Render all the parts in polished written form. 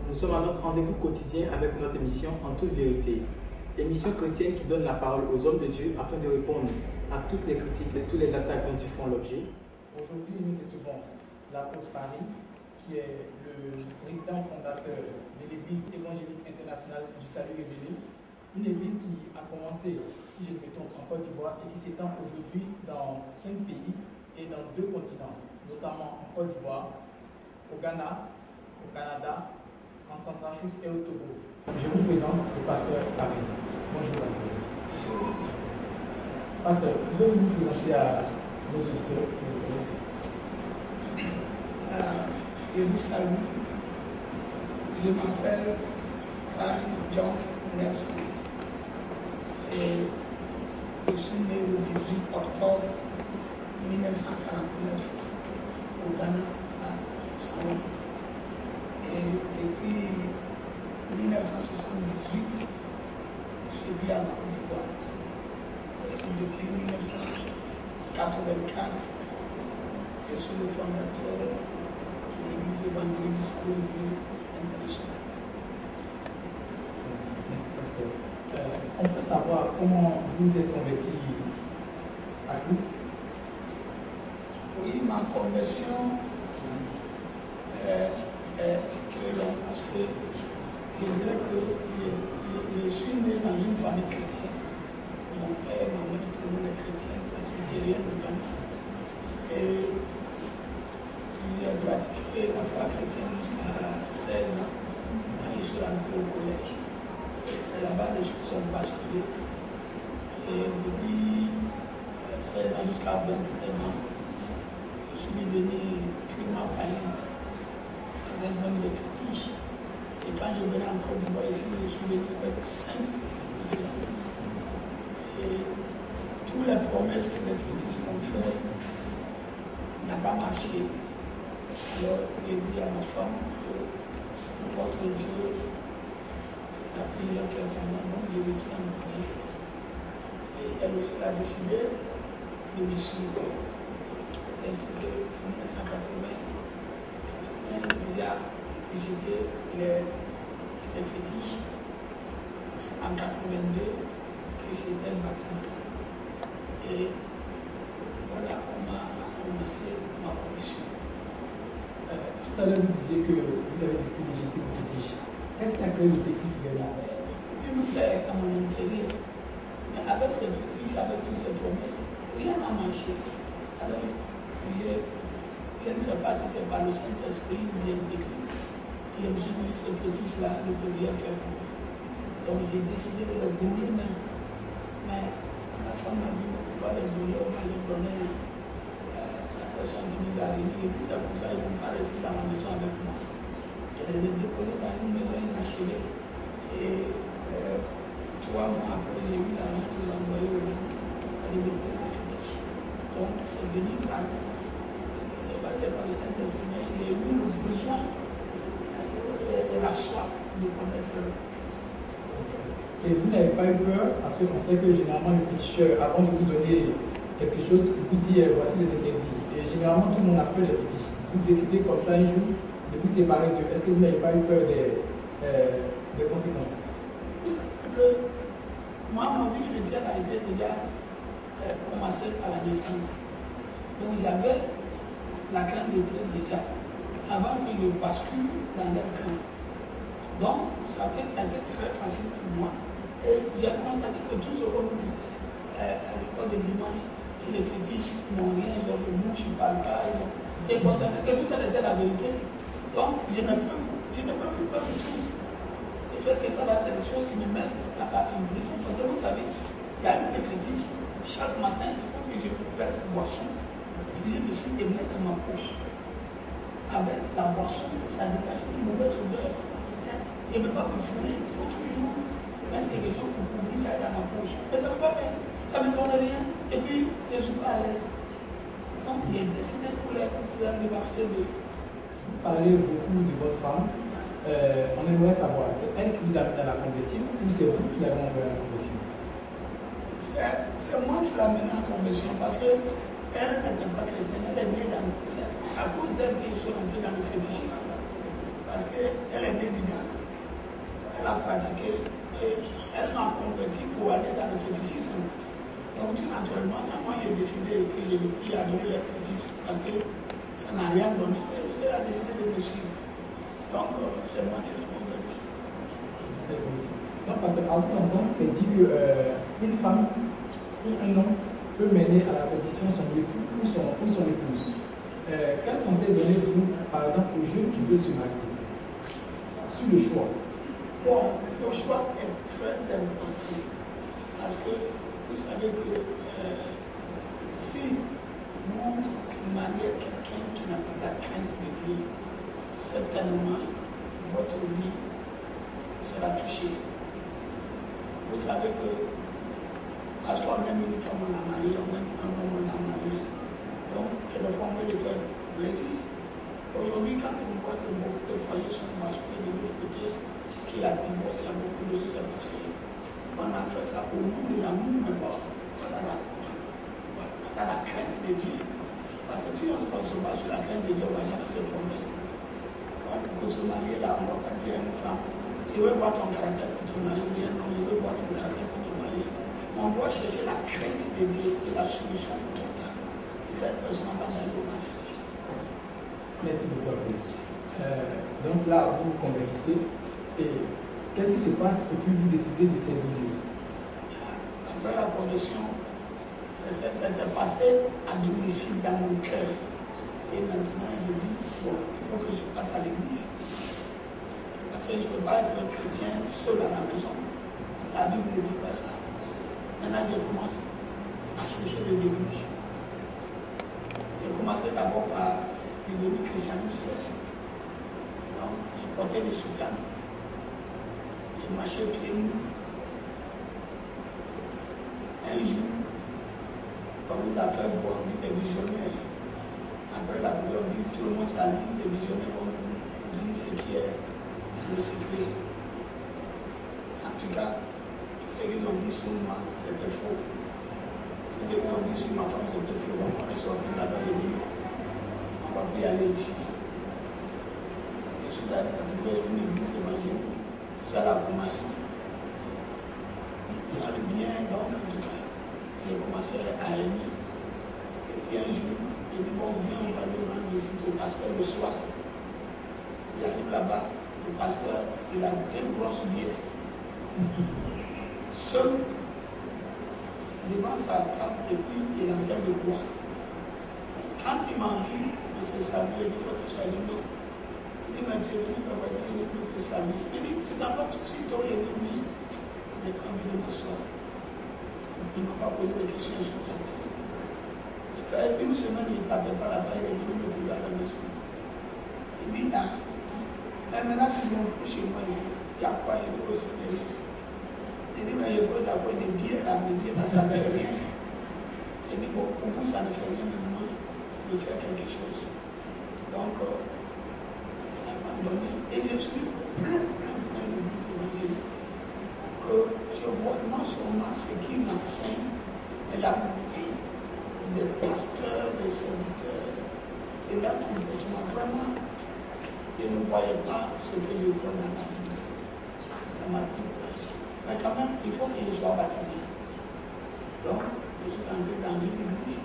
Nous sommes à notre rendez-vous quotidien avec notre émission En toute vérité. Émission chrétienne qui donne la parole aux hommes de Dieu afin de répondre à toutes les critiques et tous les attaques dont ils font l'objet. Aujourd'hui, nous recevons l'apôtre Paris, qui est le président fondateur de l'Église évangélique internationale du Salut révélé, une église qui a commencé, si je ne me trompe, en Côte d'Ivoire et qui s'étend aujourd'hui dans 5 pays et dans 2 continents, notamment en Côte d'Ivoire, au Ghana, au Canada, en Centrafrique et au Togo. Je vous présente le pasteur Paris. Bonjour pasteur. Pasteur, pouvez-vous vous présenter à nos auditeurs qui vous connaissent? Je vous salue. Je m'appelle Paris John Nelson et je suis né le 18 octobre 1949 au Ghana, à Bissau. Et depuis 1978, je vis en Côte d'Ivoire. Et depuis 1984, je suis le fondateur de l'Église évangélique du Salut révélé international. Merci, pasteur. On peut savoir comment vous êtes converti à Christ? Oui, ma conversion est très longue parce que je dirais que je suis né dans une famille chrétienne. Mon père et ma mère, tout le monde est chrétien, presbytérien de Ghana. Et j'ai pratiqué la foi chrétienne jusqu'à 16 ans, quand je suis rentré au collège. Et c'est là-bas que les choses ont basculé. Et depuis 16 ans jusqu'à 21 ans, je suis devenu purement païen, avec même des fétiches. Et quand je venais en Côte d'Ivoire ici, je suis venu avec 5 fétiches différents. Et toutes les promesses que les fétiches m'ont faites n'ont pas marché. Alors j'ai dit à ma femme que votre Dieu a prié fait pour moi, donc je retourne à mon Dieu. Et elle aussi a décidé de me suivre. C'est ainsi qu'en 1980, déjà j'étais les fétiches. En 82, que j'étais baptisé. Et voilà comment a commencé ma conversion. Tout à l'heure, vous disiez que vous avez décidé de jeter vos fétiches. Qu'est-ce qui a créé le déclic vraiment? Il me plaît à mon intérieur. Mais avec ces fétiches, avec toutes ces promesses, rien n'a marché. Alors, je ne sais pas si c'est par le Saint-Esprit ou bien le déclic. Et je me suis dit, ces fétiches-là ne peuvent rien faire pour moi. Donc j'ai décidé de les brûler même. Mais ma femme m'a dit, non, on va les brûler, on va les donner à la personne qui nous a réunis. Elle dit, c'est comme ça, ils ne vont pas rester dans la maison avec moi. Je les ai déposés dans une maison inachevée. Et 3 mois après, j'ai eu l'argent de les envoyer au Ghana. Aller déposer les fétiches. Donc c'est venu par c'est passé par le Saint-Esprit, mais j'ai eu le besoin et la soif de connaître Christ. Et vous n'avez pas eu peur, parce qu'on sait que généralement le féticheur, avant de vous donner quelque chose, vous dit voici les interdits. Et généralement tout le monde a peur des fétiches. Vous décidez comme ça un jour de vous séparer d'eux. Est-ce que vous n'avez pas eu peur des conséquences? Oui, c'est que moi, ma vie chrétienne a été déjà commencée à la naissance. Donc j'avais la crainte de Dieu déjà, avant que je bascule dans leur camp. Donc ça a été très facile pour moi. Et j'ai constaté que tout ce qu'on nous disait à l'école de dimanche, que les fétiches n'ont rien, ils ont le bouche, ils ne parlent pas. J'ai constaté que tout ça était la vérité. Donc je n'ai pas plus peur du tout. Et fait que ça, c'est des choses qui me mettent en prison. Parce que vous savez, il y a une des fétiches, chaque matin, il faut que je fasse une boisson, prier dessus et mettre dans ma poche. Avec la boisson, ça dégage une mauvaise odeur. Je ne peux pas me fouler, il faut toujours mettre quelque chose pour couvrir ça dans ma poche. Mais ça ne peut pas faire, ça ne me donne rien. Et puis, je ne suis pas à l'aise. Donc, j'ai décidé pour les débarrasser de. Vous parlez beaucoup de votre femme. On aimerait savoir, c'est elle qui vous a amené à la conversion ou c'est vous qui l'avez amené à la conversion? C'est moi qui l'ai amené à la conversion parce qu'elle n'était pas chrétienne, elle est née dans. C'est à cause d'elle que je suis rentré dans le fétichisme. Parce qu'elle est née du elle a pratiqué et elle m'a converti pour aller dans le fétichisme. Donc tout naturellement, quand moi j'ai décidé que je veux plus adorer les fétiches parce que ça n'a rien donné, elle a décidé de me suivre. Donc c'est moi qui l'ai converti. Non, parce qu'à vous entendre, c'est dit qu'une femme ou un homme peut mener à la perdition son époux ou son épouse. Quel conseil donnez-vous, par exemple, aux jeunes qui veulent se marier sur le choix? Bon, le choix est très important parce que vous savez que si vous mariez quelqu'un qui n'a pas la crainte de Dieu, certainement votre vie sera touchée. Vous savez que parce qu'on aime une femme, on a marié, on aime un homme, on a marié. Donc, quelquefois, on veut lui faire plaisir. Aujourd'hui, quand on voit que beaucoup de foyers sont basculés de l'autre côté, qu'il y a divorce, il y a beaucoup de choses, c'est parce qu'on a fait ça au nom de l'amour, mais pas dans la crainte de Dieu. Parce que si on se base sur la crainte de Dieu, on ne va jamais se tromper. Donc, pour se marier là, on ne va pas dire à une femme, je veux voir ton caractère pour te marier, ou bien non, je veux voir ton caractère pour te marier. On doit chercher la crainte de Dieu et la solution totale. Et cette personne va aller au mariage. Merci beaucoup. Donc là, vous vous convertissez. Et qu'est-ce qui se passe et puis vous décidez de servir Dieu? Après la conversion, ça s'est passé à domicile dans mon cœur. Et maintenant, je dis, bon, il faut que je parte à l'église. Parce que je ne peux pas être chrétien seul à la maison. La Bible ne dit pas ça. Maintenant, je commence à chercher des églises. J'ai commencé d'abord par l'Union chrétienne du Céleste. Donc, je portais des soutanes. Je marchais pieds nus. Un jour, on nous a fait voir des visionnaires. Après la prière, tout le monde s'allie, les visionnaires vont nous dire ce qui est dans le secret. En tout cas, tout ce qu'ils ont dit sur moi, c'était faux. Tout ce qu'ils ont dit sur ma femme, c'était faux. Donc on est sorti là-bas et dit non, on ne va plus aller ici. Je suis allé trouver une église évangélique. Tout ça a commencé. Il parle bien, donc en tout cas, j'ai commencé à aimer. Et puis un jour, il dit bon, viens, on va aller rendre visite au pasteur le soir. J'arrive là-bas, le pasteur, il a deux grosses bières. Seul devant sa table, et puis il est en train de boire. Quand il m'a vu, on s'est salué, il dit faut que je sois allumé. Il dit, mais tu es venu pour dire, je veux te saluer. Il dit, tout d'abord, tout de suite, il dit oui. Il n'est pas envie de m'asseoir. Il ne m'a pas posé des questions, je suis parti. Il fait une semaine, il ne partait pas là-bas, il est venu me trouver à la maison. Il dit, ah, mais maintenant tu viens plus chez moi ici. Il y a quoi? Il dit, oh, c'est rien. Il dit, mais je veux d'avoir des billets là, mais bien, ça ne fait rien. Il dit, bon, pour vous, ça ne fait rien, mais moi, ça me fait quelque chose. Donc, c'est abandonné. Et je suis plein d'églises évangéliques que je vois non seulement ce qu'ils enseignent, mais la vie des pasteurs, des serviteurs, et leur comportement. Vraiment, je ne voyais pas ce que je vois dans la Bible. Ça m'a découragé. Mais quand même, il faut que je sois baptisé. Donc, je suis entré dans une église.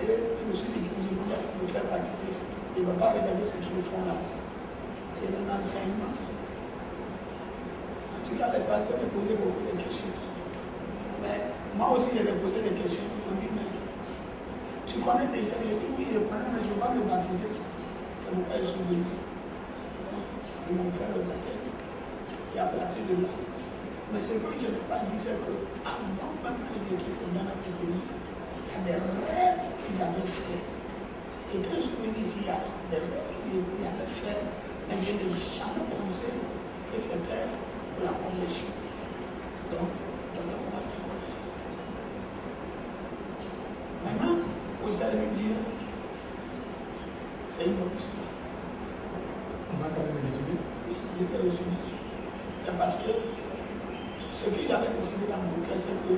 Et je me suis dit que je voulais me faire baptiser. Il ne va pas regarder ce qu'ils font là-bas. Et dans l'enseignement. En tout cas, les pasteurs me posaient beaucoup de questions. Mais moi aussi, je leur posé des questions. Ils m'ont dit, mais tu connais déjà? J'ai dit, oui, je connais, mais je ne veux pas me baptiser. C'est pourquoi je suis venu. Donc, ils m'ont fait le baptême. Et à partir de là. Mais ce que je n'ai pas dit, c'est qu'avant même que je quitte le Ghana pour venir, il y a des rêves qu'ils avaient faits. Et quand je suis venu ici, il y a des rêves qu'ils avaient faits, mais je n'ai jamais pensé que c'était pour la conversion. Donc, voilà comment ça a commencé. Maintenant, pour servir Dieu, c'est une bonne histoire. On va quand même résumer. Oui, je vais résumer. C'est parce que ce que j'avais décidé dans mon cœur, c'est que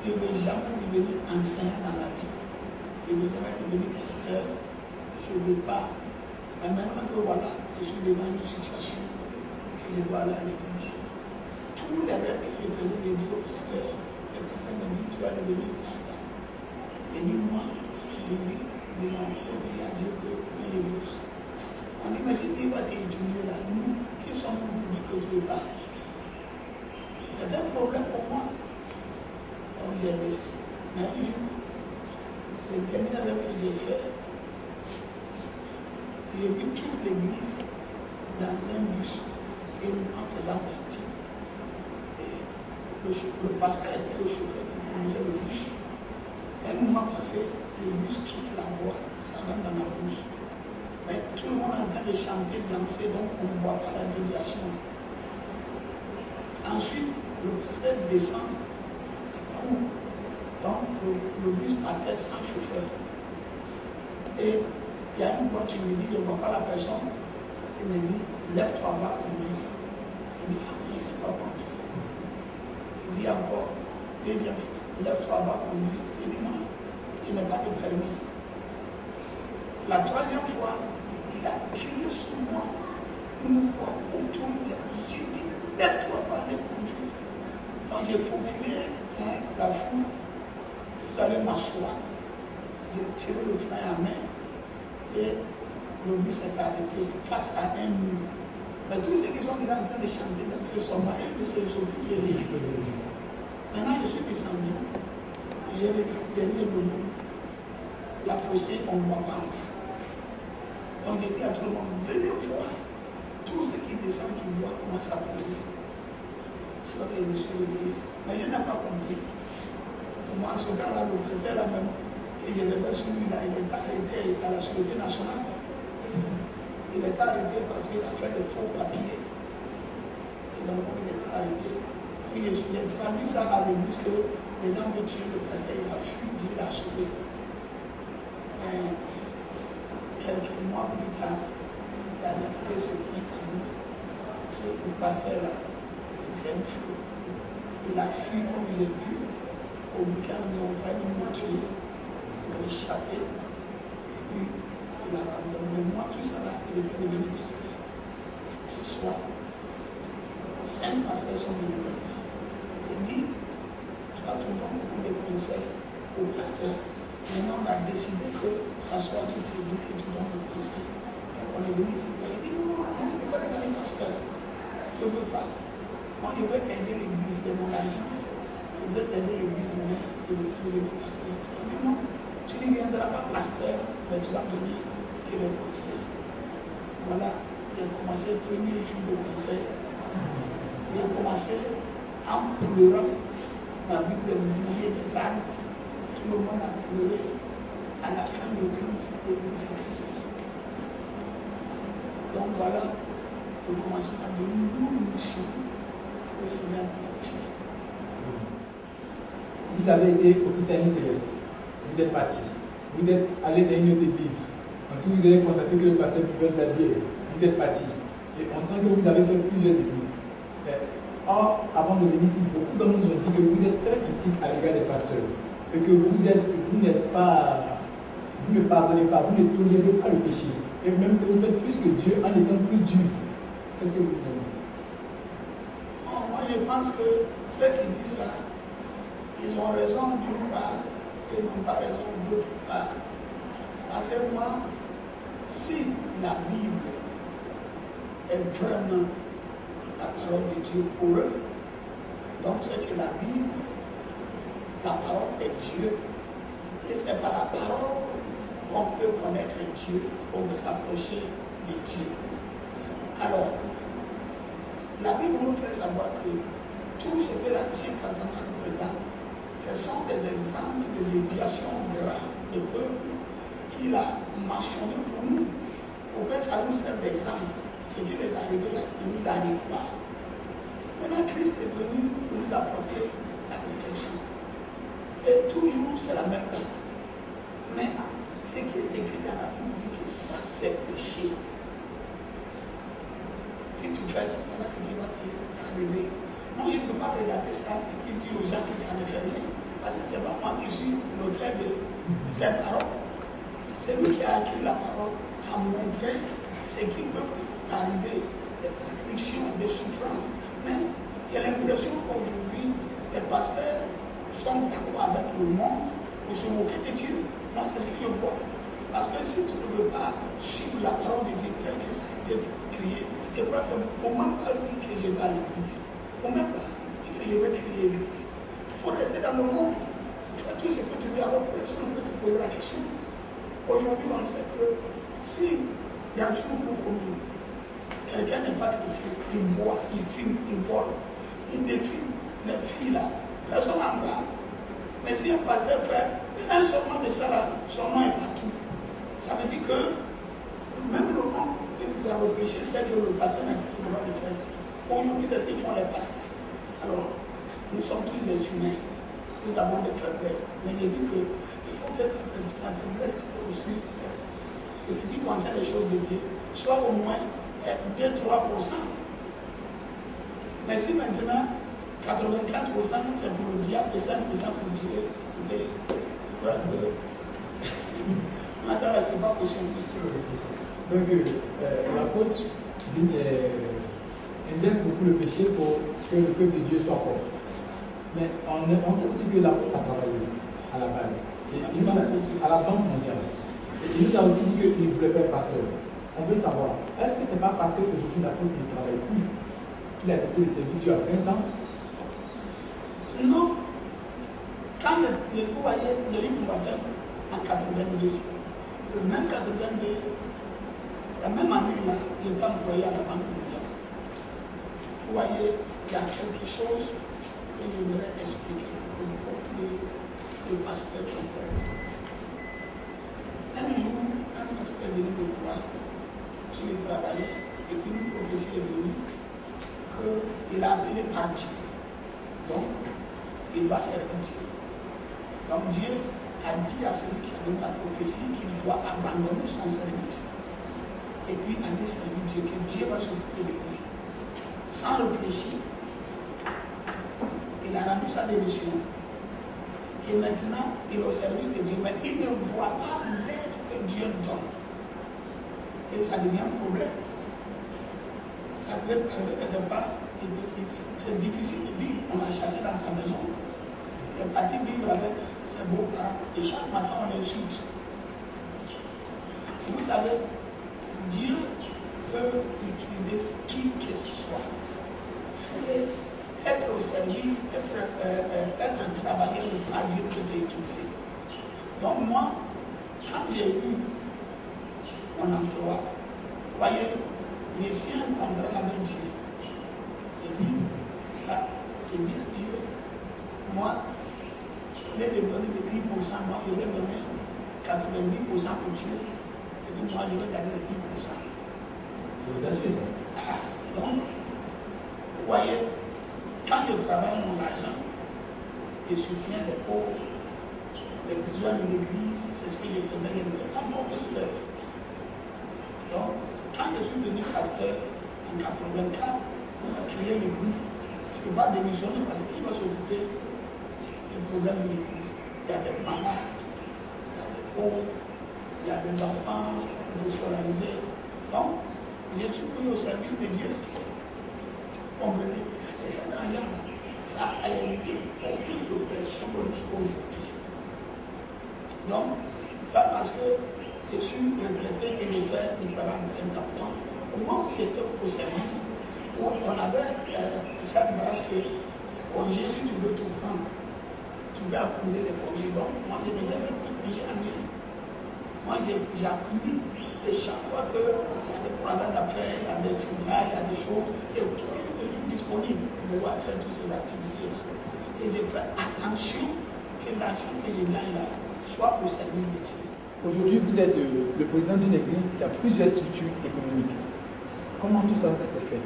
je ne vais jamais devenir enseignant dans la vie. Je ne vais jamais devenir pasteur. Je ne veux pas. Mais maintenant que voilà, je suis devant une situation que que je dois aller à l'église. Tous les rêves que je faisais, j'ai dit au pasteur. Le pasteur me dit, tu vas devenir pasteur. Il dit, moi, il dit oui. Il dit non, il faut prier à Dieu que moi je ne veux pas. On dit, mais si Dieu va t'utiliser là, nous, qui sommes-nous pour dire que tu ne veux pas? C'est un problème pour moi. Donc j'ai laissé. Mais un jour, le dernier rêve que j'ai fait, j'ai vu toute l'église dans un bus et moi faisant partie. Et le pasteur était le chauffeur qui conduisait le bus. Un moment passé, le bus quitte la voie, ça rentre dans la bouche. Mais tout le monde est en train de chanter, danser, donc on ne voit pas la déviation. Ensuite, le pasteur descend et court. Donc le bus partait sans chauffeur. Et il y a une voix qui me dit, je ne vois pas la personne. Il me dit, lève-toi, va conduire. Il dit, ah oui, c'est pas conduire. Il dit encore, deuxième fois, lève-toi, va conduire. Il dit, non, je n'ai pas de permis. La troisième fois, il a crié sur moi, une voix autoritaire. J'ai dit, lève-toi, va aller conduire. Donc j'ai faufilé la foule, j'allais m'asseoir. J'ai tiré le frein à main et le bus s'est arrêté face à un mur. Mais tous ceux qui sont déjà en train de chanter dans ce soir, ils ne se s'occuper de rien. Maintenant, je suis descendu. J'ai regardé derrière le mur. La fossée, on ne voit pas encore. Donc j'ai dit à tout le monde, venez voir. Tous ceux qui descendent, qui voient, commencent à pleurer. Alors je me suis réveillé. Mais je n'ai pas compris. Moi, en ce cas-là, le président là même, et je l'ai sur lui, là, il est arrêté à la Sûreté nationale. Il est arrêté parce qu'il a fait des faux papiers. Et donc, il est arrêté. Et j'ai traduit ça à l'église que les gens veulent tuer le pasteur, il a fui, Dieu l'a sauvé. Mais quelques mois plus tard, la vérité s'est dit à nous que le pasteur là, il s'est fou. Il a fui comme j'ai vu. Au Burkina, ils ont failli me tuer. Il a échappé. Et puis, il a abandonné. Moi, tout ça là, il est devenu pasteur. Ce soir, 5 pasteurs sont venus me voir. Il dit, toi, tu donnes beaucoup de conseils au pasteur. Maintenant, on a décidé que ça soit toute l'église que tu donnes le conseil. Donc, on est venu te voir. Il dit, non, je ne veux pas devenir pasteur. Je ne veux pas. Moi, je veux aider l'église de mon argent. Je veux aider l'église, mais je veux devenir pasteur. Il dit, non, tu ne deviendras pas pasteur, mais tu vas donner que les conseils. Voilà, j'ai commencé le premier jour de conseil. J'ai commencé en pleurant. Ma Bible est mouillée de larmes. Tout le monde a pleuré. À la fin du culte, l'église s'est laissée. Donc voilà le commencement d'une nouvelle mission que le Seigneur m'a confiée. Vous avez été au Christianisme Céleste. Vous êtes parti. Vous êtes allé dans une autre église. Ensuite, vous avez constaté que le pasteur pouvait de la bière. Vous êtes parti. Et on sent que vous avez fait plusieurs églises. Or, avant de venir ici, beaucoup d'entre nous ont dit que vous êtes très critique à l'égard des pasteurs. Et que vous ne pardonnez pas, vous ne tolérez pas le péché. Et même que vous faites plus que Dieu en étant plus dur. Qu'est-ce que vous dites? Moi, je pense que ceux qui disent ça, ils ont raison d'une part et n'ont pas raison d'autre part. Parce que moi, si la Bible est vraiment la parole de Dieu pour eux, donc c'est que la Bible, la parole est Dieu. Et c'est par la parole qu'on peut connaître Dieu, qu'on peut s'approcher de Dieu. Alors, la Bible nous fait savoir que tout ce que l'Ancien Testament représente, ce sont des exemples de déviation grave de peuple qu'il a mentionné pour nous, pour que ça nous serve d'exemple. Ce qui est arrivé là ne nous arrive pas. Maintenant, Christ est venu pour nous apporter la perfection. Et toujours, c'est la même chose. Mais ce qui est écrit dans la Bible dit que ça, c'est péché. Si tu fais ça, voilà ce qui va t'arriver. Moi, je ne peux pas regarder ça et puis dire aux gens que ça ne fait rien. Parce que ce n'est pas moi qui suis l'auteur de cette parole. C'est lui qui a écrit la parole, qui a montré ce qui peut t'arriver, des prédictions, de souffrance. Mais il y a l'impression qu'aujourd'hui, les pasteurs sont d'accord avec le monde pour se moquer de Dieu. Moi, c'est ce que je vois. Parce que si tu ne veux pas suivre la parole de Dieu telle que ça a été crié, je crois qu'il ne faut même pas dire que je vais à l'église. Il ne faut même pas dire que je vais crier l'église. Il faut rester dans le monde. Faire tout ce que tu veux, alors personne ne peut te poser la question. Aujourd'hui, on sait que si dans une commune, quelqu'un n'est pas chrétien, il boit, il fume, il vole, il défile les filles là, personne n'en parle. Mais si un pasteur fait un seulement de ça là, son nom est partout. Ça veut dire que même le monde dans le péché sait que le pasteur n'a plus le droit de faire ça. Aujourd'hui, c'est ce qu'ils font les pasteurs. Alors, nous sommes tous des humains. Nous avons des faiblesses. Mais je dis qu'il faut que la faiblesse aussi, que ce qui concerne les choses de Dieu, soit au moins 2-3%. Mais si maintenant 84% c'est pour le diable et 5% pour Dieu, écoutez, je crois que moi ça ne fait pas possible. Donc l'apôtre indexe beaucoup le péché pour que le peuple de Dieu soit pauvre. C'est ça. Mais on sait aussi que l'apôtre a travaillé à la base. Et il nous a, à la Banque mondiale. Et il nous a aussi dit qu'il ne voulait pas être pasteur. On veut savoir, est-ce que ce n'est pas parce qu'aujourd'hui l'apôtre ne travaille plus qu'il a décidé de servir Dieu à 20 ans? Non. Quand vous voyez, j'ai eu mon baptême en 82. Le même 82, la même année là, j'étais employé à la Banque mondiale. Vous voyez, il y a quelque chose que je voudrais expliquer pour que les pasteurs comprennent. Un jour, un pasteur est venu me voir, il travaillait, et puis une prophétie est venue qu'il a appelé par Dieu. Donc, il doit servir Dieu. Donc Dieu a dit à celui qui a donné la prophétie qu'il doit abandonner son service et puis aller servir Dieu, que Dieu va s'occuper de lui. Sans réfléchir, il a rendu sa démission. Et maintenant, il est au service de Dieu, mais il ne voit pas l'aide que Dieu donne. Et ça devient un problème. Après, c'est difficile de vivre. On l'a chassé dans sa maison. Il est parti vivre avec ses beaux-parents. Et chaque matin, on l'insulte. Vous savez, Dieu peut utiliser qui que ce soit. Et être au service, être travailleur de par Dieu peut t'utiliser. Donc moi, quand j'ai eu mon emploi, vous voyez, j'ai signé un contrat avec Dieu. J'ai dit à Dieu, moi, au lieu de donner de 10%, moi, je vais donner 90% pour Dieu. Et puis moi, je vais garder les 10%. C'est audacieux ça. Donc, vous voyez, quand je travaille mon argent, je soutiens les pauvres, les besoins de l'église, c'est ce que je faisais, je n'étais pas mon pasteur. Donc, quand je suis devenu pasteur en 84, on a créé l'église. Je ne peux pas démissionner parce qu'il va s'occuper des problèmes de l'église. Il y a des malades, il y a des pauvres, il y a des enfants déscolarisés. Donc, je suis pris au service de Dieu. Comprenez? Et cet argent-là, ça a aidé beaucoup de personnes jusqu'à aujourd'hui. Donc, ça parce que je suis retraité et je fais du travail en plein temps. Donc, au moment où j'étais au service, on avait cette grâce que les congés, si tu veux tout prendre, tu peux accumuler les congés. Donc, moi, je n'ai jamais pris congé annuel. Moi, j'ai accumulé. Et chaque fois qu'il y a des croisades à faire, il y a des funérailles, il y a des choses, et toujours je suis disponible pour pouvoir faire toutes ces activités-là. Et je fais attention que l'argent que je gagne là soit au service de Dieu. Aujourd'hui, vous êtes le président d'une église qui a plusieurs structures économiques. Comment tout ça s'est fait?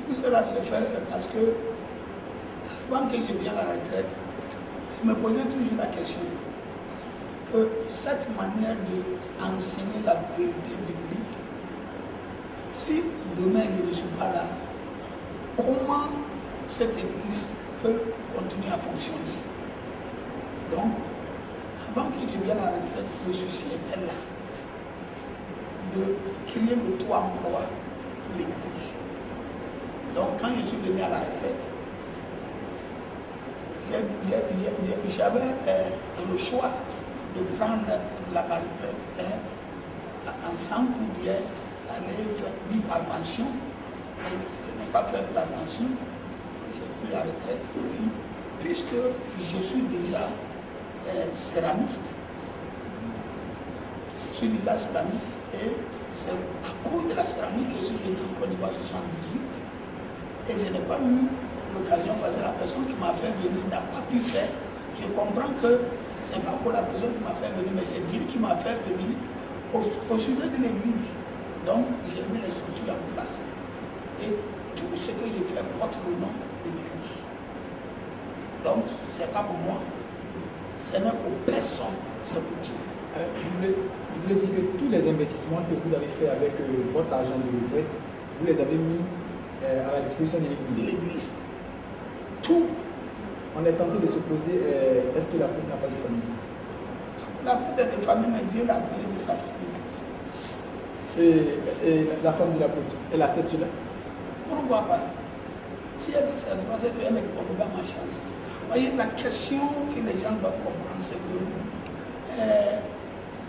Tout cela s'est fait, c'est parce que avant que je vienne à la retraite, je me posais toujours la question que cette manière d'enseigner la vérité biblique, si demain je ne suis pas là, comment cette église peut continuer à fonctionner? Donc, avant que je vienne à la retraite, le souci était là, de créer le taux emploi pour l'église. quand je suis venu à la retraite, j'avais le choix de prendre la retraite en 100 ou bien aller vivre à pension. Et je n'ai pas fait de la pension, j'ai pris la retraite. Et puis, puisque je suis déjà céramiste, et c'est à cause de la céramique que je suis venu en Côte d'Ivoire en 78. Et je n'ai pas eu l'occasion parce que la personne qui m'a fait venir n'a pas pu faire. Je comprends que ce n'est pas pour la personne qui m'a fait venir, mais c'est Dieu qui m'a fait venir au sujet de l'église. Donc, j'ai mis les structures en place. Et tout ce que je fais porte le nom de l'église. Donc, ce n'est pas pour moi. Ce n'est pour personne, c'est pour Dieu. Je voulais dire que tous les investissements que vous avez fait avec votre argent de retraite, vous les avez mis à la disposition de l'église. De l'église. Tout. On est tenté de se poser, est-ce que l'apôtre n'a pas de famille? L'apôtre a de famille, mais Dieu l'a appelé de sa famille. Et la femme de l'apôtre, elle accepte cela? Pourquoi pas? Si elle accepte, c'est qu'elle n'est pas ma chance. Vous voyez, la question que les gens doivent comprendre, c'est que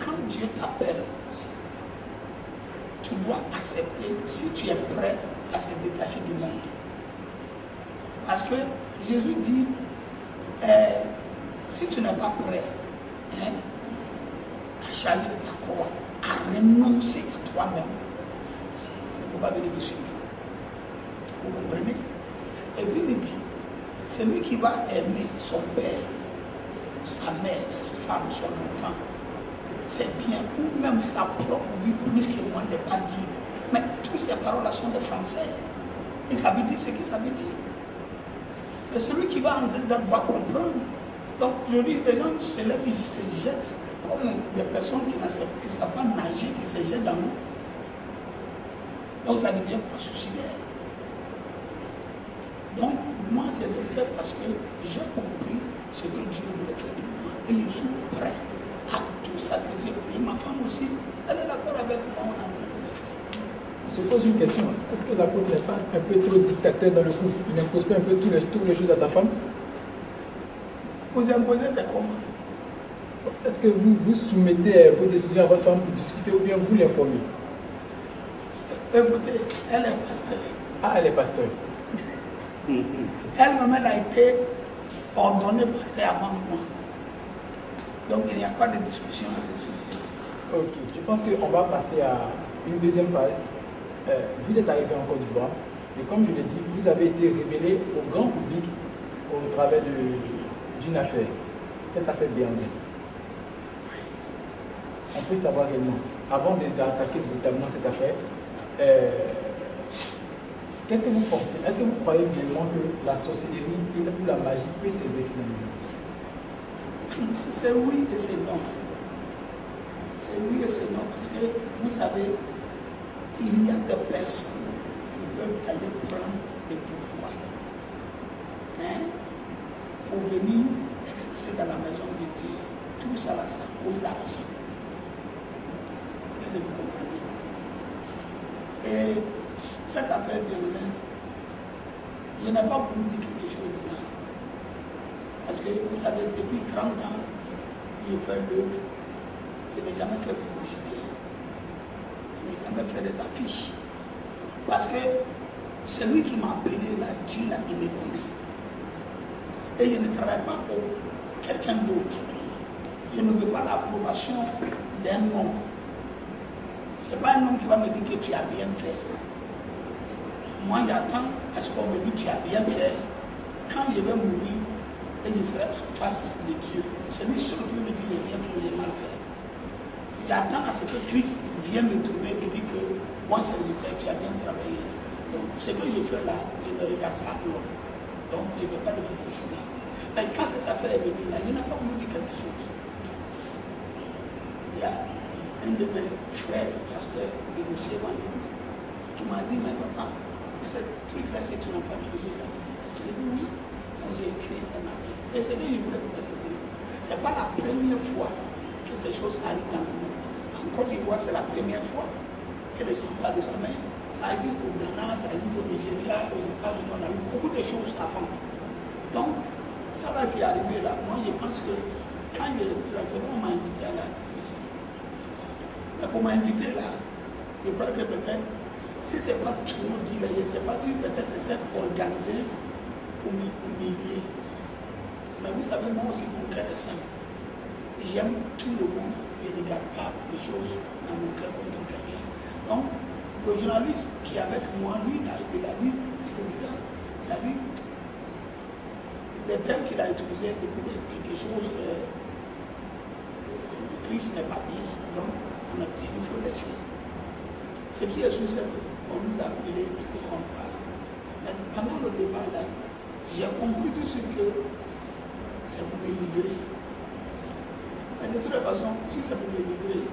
quand Dieu t'appelle, tu dois accepter si tu es prêt à se détacher du monde. Parce que Jésus dit, si tu n'es pas prêt à charger de ta croix, à renoncer à toi-même, il ne faut pas venir me suivre. Vous comprenez? Et puis il dit, celui qui va aimer son père, sa mère, sa femme, son enfant, c'est bien, ou même sa propre vie plus que moi n'est pas dit. Mais toutes ces paroles-là sont des français. Et ça veut dire ce que ça veut dire. Et celui qui va entrer dedans doit comprendre. Donc aujourd'hui, les gens se lèvent, ils se jettent comme des personnes qui ne savent pas nager, qui se jettent dans l'eau. Donc ça devient quoi? Suicidaire. Donc moi je l'ai fait parce que j'ai compris ce que Dieu voulait faire de moi. Et je suis prêt à tout sacrifier. Et ma femme aussi, elle est d'accord avec moi, on est en train de le faire. On se pose une question. Est-ce que l'apôtre n'est pas un peu trop dictateur dans le couple? Il n'impose pas un peu toutes les choses à sa femme? Vous imposez, c'est comment? Est-ce que vous soumettez vos décisions à votre femme pour discuter ou bien vous l'informez? Écoutez, elle est pasteur. Ah, elle est pasteur. Elle-même, elle a été ordonnée pasteur avant moi. Donc il n'y a pas de discussion à ce sujet. Ok, je pense qu'on va passer à une deuxième phase. Vous êtes arrivé en Côte d'Ivoire et comme je l'ai dit, vous avez été révélé au grand public au travers d'une affaire, cette affaire Béanzin. On peut savoir réellement, avant d'attaquer brutalement cette affaire, qu'est-ce que vous pensez? Est-ce que vous croyez réellement que la sorcellerie ou la magie peut s'exercer dans l'Église? C'est oui et c'est non. C'est oui et c'est non parce que vous savez, il y a des personnes qui peuvent aller prendre des pouvoirs pour venir exercer dans la maison de Dieu. Tout ça, ça cause d'argent. Est-ce que vous comprenez? Et cette affaire Béanzin, je n'ai pas voulu dire quelque chose de là. Parce que vous savez, depuis 30 ans que je fais l'œuvre, je n'ai jamais fait publicité. Je n'ai jamais fait des affiches. Parce que celui qui m'a appelé là, Dieu là, il me connaît. Et je ne travaille pas pour quelqu'un d'autre. Je ne veux pas l'approbation d'un homme. Ce n'est pas un homme qui va me dire que tu as bien fait. Moi, j'attends à ce qu'on me dise que tu as bien fait. Quand je vais mourir, et je serai en face de Dieu. Celui seul qui me dit, j'ai bien fait, j'ai mal fait. J'attends à ce que Christ vienne me trouver et me dire que, bon serviteur, tu as bien travaillé. Donc, ce que je fais là, je ne regarde pas l'homme. Donc, je ne veux pas de publicité. Mais quand cette affaire est venue là, je n'ai pas voulu dire quelque chose. Il y a un de mes frères, pasteur, et monsieur évangéliste, qui m'a dit, mais papa, ce truc-là, c'est tu n'as pas de chose à me dire. J'ai dit oui. Donc, j'ai écrit un article. Et c'est que je voulais préciser. Ce n'est pas la première fois que ces choses arrivent dans le monde. En Côte d'Ivoire, c'est la première fois que les gens parlent de ça. Mais Ça existe au Ghana, ça existe au Nigeria, aux États-Unis, on a eu beaucoup de choses avant. Donc, ça va qui est arrivé là. Moi, je pense que quand c'est bon, on m'a invité à la télévision. Mais pour m'inviter là, je crois que peut-être, si ce n'est pas trop dit, je ne sais pas si peut-être c'était organisé pour m'humilier. Mais vous savez, moi aussi, mon cœur est simple. J'aime tout le monde et je ne garde pas les choses dans mon cœur contre quelqu'un. Donc, le journaliste qui est avec moi, lui, il a dit, il a dit, le thème qu'il a utilisé, il dit quelque chose de triste n'est pas bien. Donc, on a dit qu'il faut laisser. Ce qui est sûr, c'est qu'on nous a appelés, il faut qu'on parle. Mais pendant le débat là, j'ai compris tout de suite que c'est pour me libérer. Mais de toute façon, si c'est pour me libérer,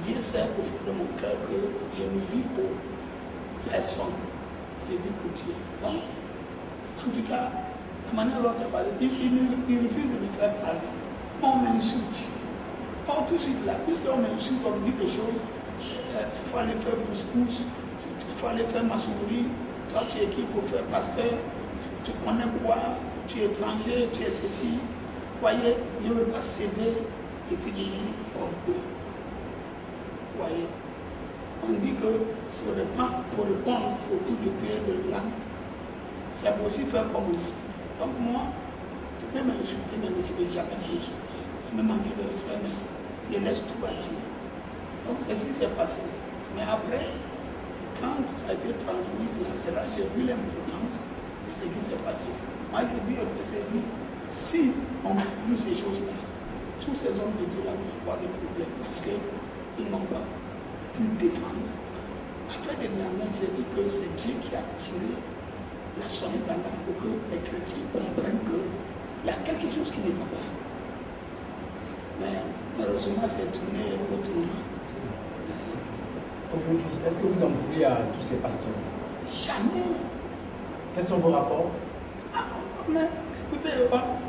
Dieu sait au fond de mon cœur que je ne vis pour personne. Je vis pour Dieu. Donc, en tout cas, la manière dont c'est passé, il refuse de me faire parler. On m'insulte. Or, tout de suite là, puisqu'on m'insulte, on me dit des choses, il faut aller faire pouce-pouce, il faut aller faire maçonnerie, toi tu es qui pour faire pasteur, tu connais quoi, tu es étranger, tu es ceci. Vous voyez, je ne veux pas céder et puis devenir comme eux. Vous voyez, on dit que pour répondre au coup de pied de l'âme, c'est pour aussi faire comme lui. Donc moi, tu peux m'insulter, mais je ne vais jamais t'insulter. Tu peux me manquer de respect, mais je laisse tout à Dieu. Donc c'est ce qui s'est passé. Mais après, quand ça a été transmis, c'est là que j'ai vu l'importance de ce qui s'est passé. Moi, je dis au président, si on oublie ces choses-là, tous ces hommes de Dieu là vont avoir des problèmes parce qu'ils n'ont pas pu défendre. Après des années, j'ai dit que c'est Dieu qui a tiré la sonnette d'alarme pour que les chrétiens comprennent qu'il y a quelque chose qui ne va pas. Mais malheureusement, c'est tourné autrement. Aujourd'hui, est-ce que vous en voulez à tous ces pasteurs? Jamais. Quels sont vos rapports? Mais écoutez,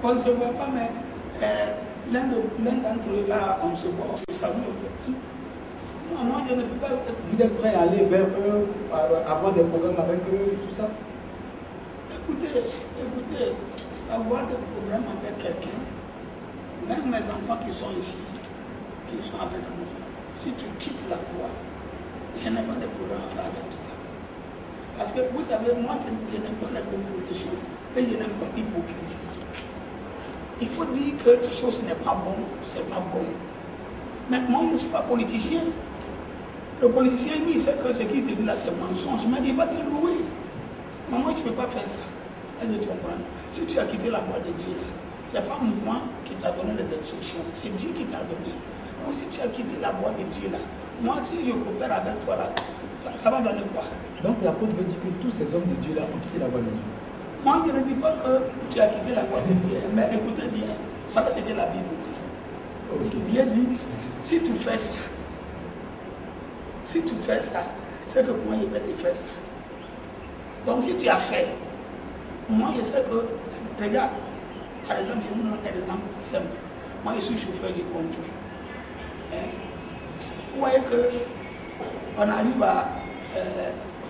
on ne se voit pas, mais l'un d'entre eux là, on se voit, on se salue. Moi, je ne peux pas. Vous êtes prêt à aller vers eux, à avoir des programmes avec eux, tout ça? Écoutez, avoir des programmes avec quelqu'un, même mes enfants qui sont ici, qui sont avec moi, si tu quittes la voie, je n'ai pas de programme à faire avec toi. Parce que vous savez, moi, je n'aime pas la compromission et je n'aime pas l'hypocrisie. Il faut dire que quelque chose n'est pas bon, c'est pas bon. Mais moi, je ne suis pas politicien. Le politicien, lui, il sait que ce qu'il te dit là, c'est mensonge, mais il va te louer. Mais moi, je ne peux pas faire ça. Est-ce que tu comprends? Si tu as quitté la voie de Dieu, ce n'est pas moi qui t'a donné les instructions, c'est Dieu qui t'a donné. Donc, si tu as quitté la voie de Dieu, là, moi, si je coopère avec toi, là, ça va donner quoi? Donc, l'apôtre veut dire que tous ces hommes de Dieu là ont quitté la voie de Dieu. Moi, je ne dis pas que tu as quitté la voie de Dieu, mais écoutez bien, voilà ce que la Bible dit. Okay. Dieu dit, si tu fais ça, c'est que moi, je vais te faire ça. Donc, si tu as fait, moi, je sais que, regarde, par exemple, je vous donne un exemple simple. Moi, je suis chauffeur, je conduis. Vous voyez qu'on arrive à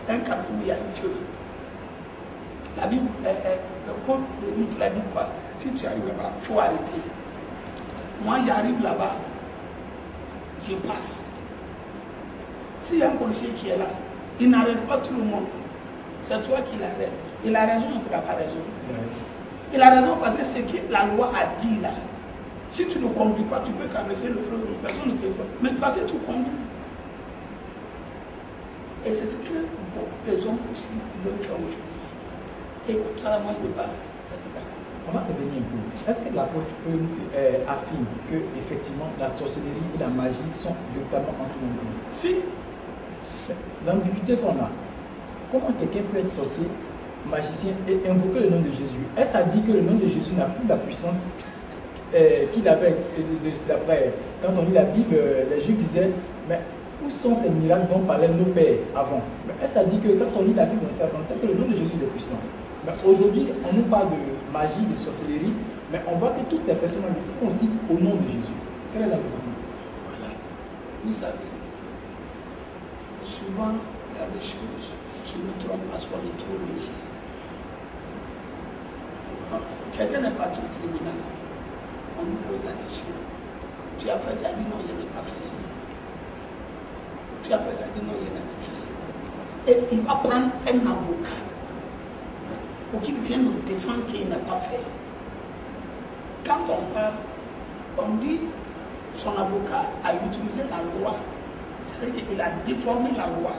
un cap où il y a un feu. La Bible, le code de route l'a dit quoi? Si tu arrives là-bas, il faut arrêter. Moi, j'arrive là-bas, je passe. S'il y a un policier qui est là, il n'arrête pas tout le monde. C'est toi qui l'arrêtes. Il a raison, il n'a pas raison. Il a raison parce que ce que la loi a dit là, si tu ne conduis pas, tu peux traverser le feu, personne ne te voit. Mais parce que tu conduis. Et c'est ce que beaucoup des hommes aussi veulent faire aujourd'hui. Et comme ça, moi, je ne peux pas être d'accord. On va revenir un peu. Est-ce que l'apôtre affirme que effectivement la sorcellerie et la magie sont véritablement entre l'Église? Si. L'ambiguïté qu'on a, comment quelqu'un peut être sorcier, magicien et invoquer le nom de Jésus? Est-ce à dire que le nom de Jésus n'a plus la puissance qu'il avait d'après? Quand on lit la Bible, les Juifs disaient, mais où sont ces miracles dont parlaient nos pères avant? Est-ce à dire que quand on lit la Bible, on sait que le nom de Jésus est puissant? Mais aujourd'hui, on nous parle de magie, de sorcellerie, mais on voit que toutes ces personnes le font aussi au nom de Jésus. Quelle est la vérité? Voilà. Vous savez, souvent, il y a des choses je me trompe parce qu'on est trop léger. Quelqu'un n'est pas au tribunal. On nous pose la question. Tu as fait ça, dit non, je n'ai pas fait. Tu as fait ça, dit non, je n'ai pas fait. Et il va prendre un avocat pour qu'il vienne nous défendre qu'il n'a pas fait. Quand on parle, on dit son avocat a utilisé la loi. C'est-à-dire qu'il a déformé la loi.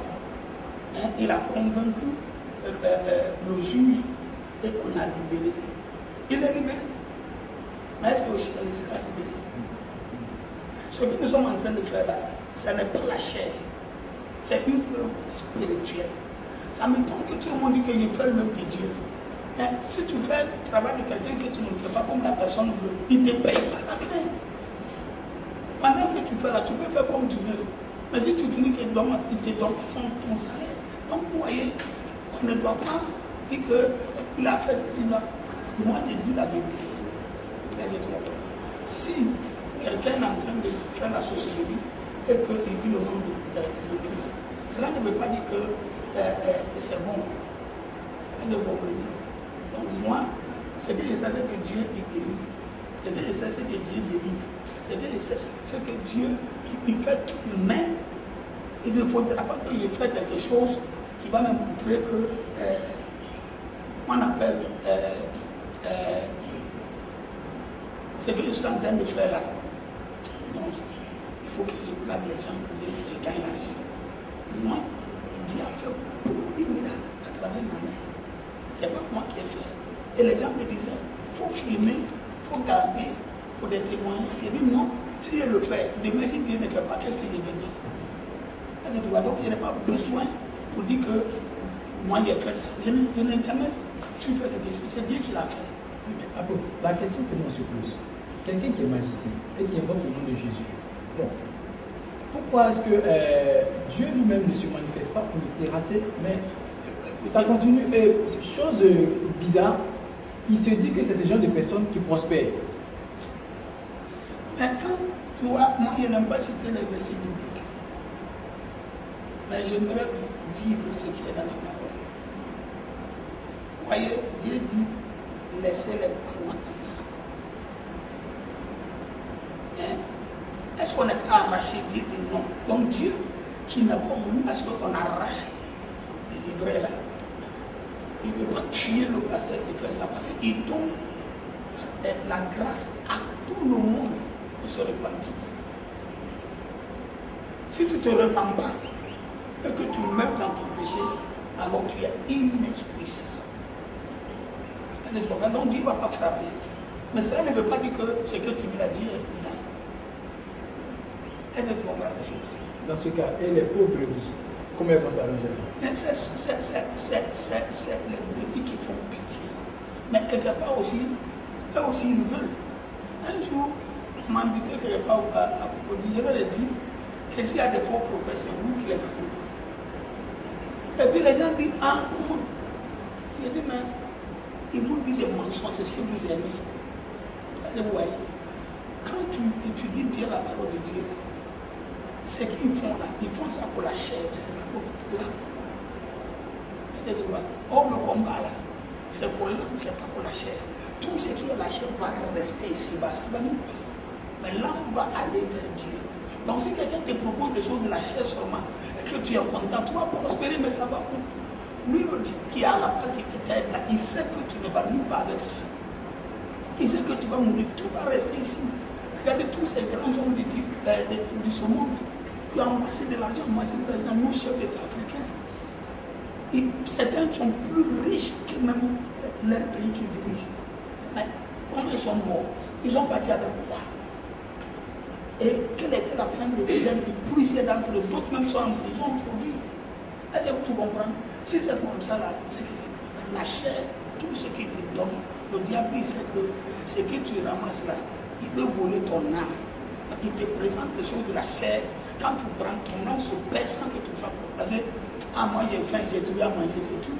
Hein, il a convaincu le juge et on a libéré. Il est libéré. Mais est-ce qu'aussi il sera libéré? Ce que nous sommes en train de faire là, ce n'est pas la chair. C'est une œuvre spirituelle. Ça m'étonne que tout le monde dit que je fais l'œuvre de Dieu. Mais si tu fais le travail de quelqu'un que tu ne fais pas comme la personne veut, il ne te paye pas la fin. Pendant que tu fais là, tu peux faire comme tu veux. Mais si tu finis qu'il te donne ton salaire. Donc vous voyez, on ne doit pas dire qu'il a fait ceci là. Moi je dis la vérité. Si quelqu'un est en train de faire la sorcellerie et qu'il dit le nom de Christ, cela ne veut pas dire que c'est bon. Vous comprenez? Donc moi, ce que je sais, c'est que Dieu est guéri. Ce que je sais, c'est que Dieu délivre. Ce que je sais, c'est que Dieu, il fait tout. Mais il ne faudra pas que je fasse quelque chose qui va me montrer que, comment on appelle, ce que je suis en train de faire là. Non, il faut que je blague les gens pour que je gagne l'argent. Moi, Dieu a fait beaucoup de miracles à travers ma mère. Ce n'est pas moi qui ai fait. Et les gens me disaient, il faut filmer, il faut garder, il faut des témoignages. J'ai dit non, si je le fais, demain si Dieu ne fait pas, qu'est-ce que je vais dire? Donc je n'ai pas besoin pour dire que moi j'ai fait ça. Je n'ai jamais su faire quelque chose. C'est Dieu qui l'a fait. Apôtre, la question que l'on se pose, quelqu'un qui est magicien et qui invoque le nom de Jésus, bon, pourquoi est-ce que Dieu lui-même ne se manifeste pas pour le terrasser? Mais ça continue. Chose bizarre, il se dit que c'est ce genre de personnes qui prospèrent. Mais quand tu vois, moi je n'aime pas citer les versets bibliques, mais j'aimerais vivre ce qui est dans la parole. Vous voyez, Dieu dit, laissez les croix ensemble. Hein? Est-ce qu'on est arraché? Dieu dit non. Donc Dieu, qui n'a pas voulu, est-ce qu'on arrache les livrets là? Il ne veut pas tuer le pasteur qui fait ça parce qu'il donne la grâce à tout le monde pour se repentir. Si tu ne te repens pas et que tu meurs dans ton péché, alors tu es inexpuissable. Donc Dieu ne va pas frapper. Mais cela ne veut pas dire que ce que tu lui as dit est dedans. Est-ce que tu comprends la chose? Dans ce cas, et les pauvres brebis, comment elles vont s'arranger? C'est les brebis qui font pitié. Mais quelque part aussi, eux aussi ils veulent. Un jour, on m'a invité quelque part à Cocody, je leur ai dit que s'il y a des faux prophètes, c'est vous qui les faites. Et puis les gens disent, ah, comment? J'ai dit, mais il vous dit des mensonges, c'est ce que vous aimez. Vous voyez, quand tu étudies bien la parole de Dieu, ce qu'ils font là, ils font ça pour la chair, c'est pas pour l'âme. Tu vois, or le combat là, c'est pour l'âme, c'est pas pour la chair. Tout ce qui est la chair va rester ici-bas, ça va nous pas. Mais l'âme va aller vers Dieu. Donc si quelqu'un te propose des choses de la chair seulement, et que tu es content, tu vas prospérer, mais ça va où? Lui, le Dieu qui est à la place qui t'aide là, il sait que tu ne vas nulle part avec ça. Il sait que tu vas mourir, tout va rester ici. Regardez tous ces grands hommes de ce monde qui ont amassé de l'argent, nos chefs d'État africains. Certains sont plus riches que même leur pays qu'ils dirigent. Mais comment ils sont morts? Ils sont partis avec quoi? Et quelle était la fin de leur vie? Plusieurs d'entre eux, d'autres même sont en prison aujourd'hui. Est-ce que tu comprends? Si c'est comme ça, là, c'est que c'est la chair, tout ce qui te donne, le diable, il sait que ce que tu ramasses là, il veut voler ton âme. Il te présente les choses de la chair. Quand tu prends ton âme, se perd sans que tu fasses. Parce que, ah, moi j'ai faim, j'ai trouvé à manger, c'est tout.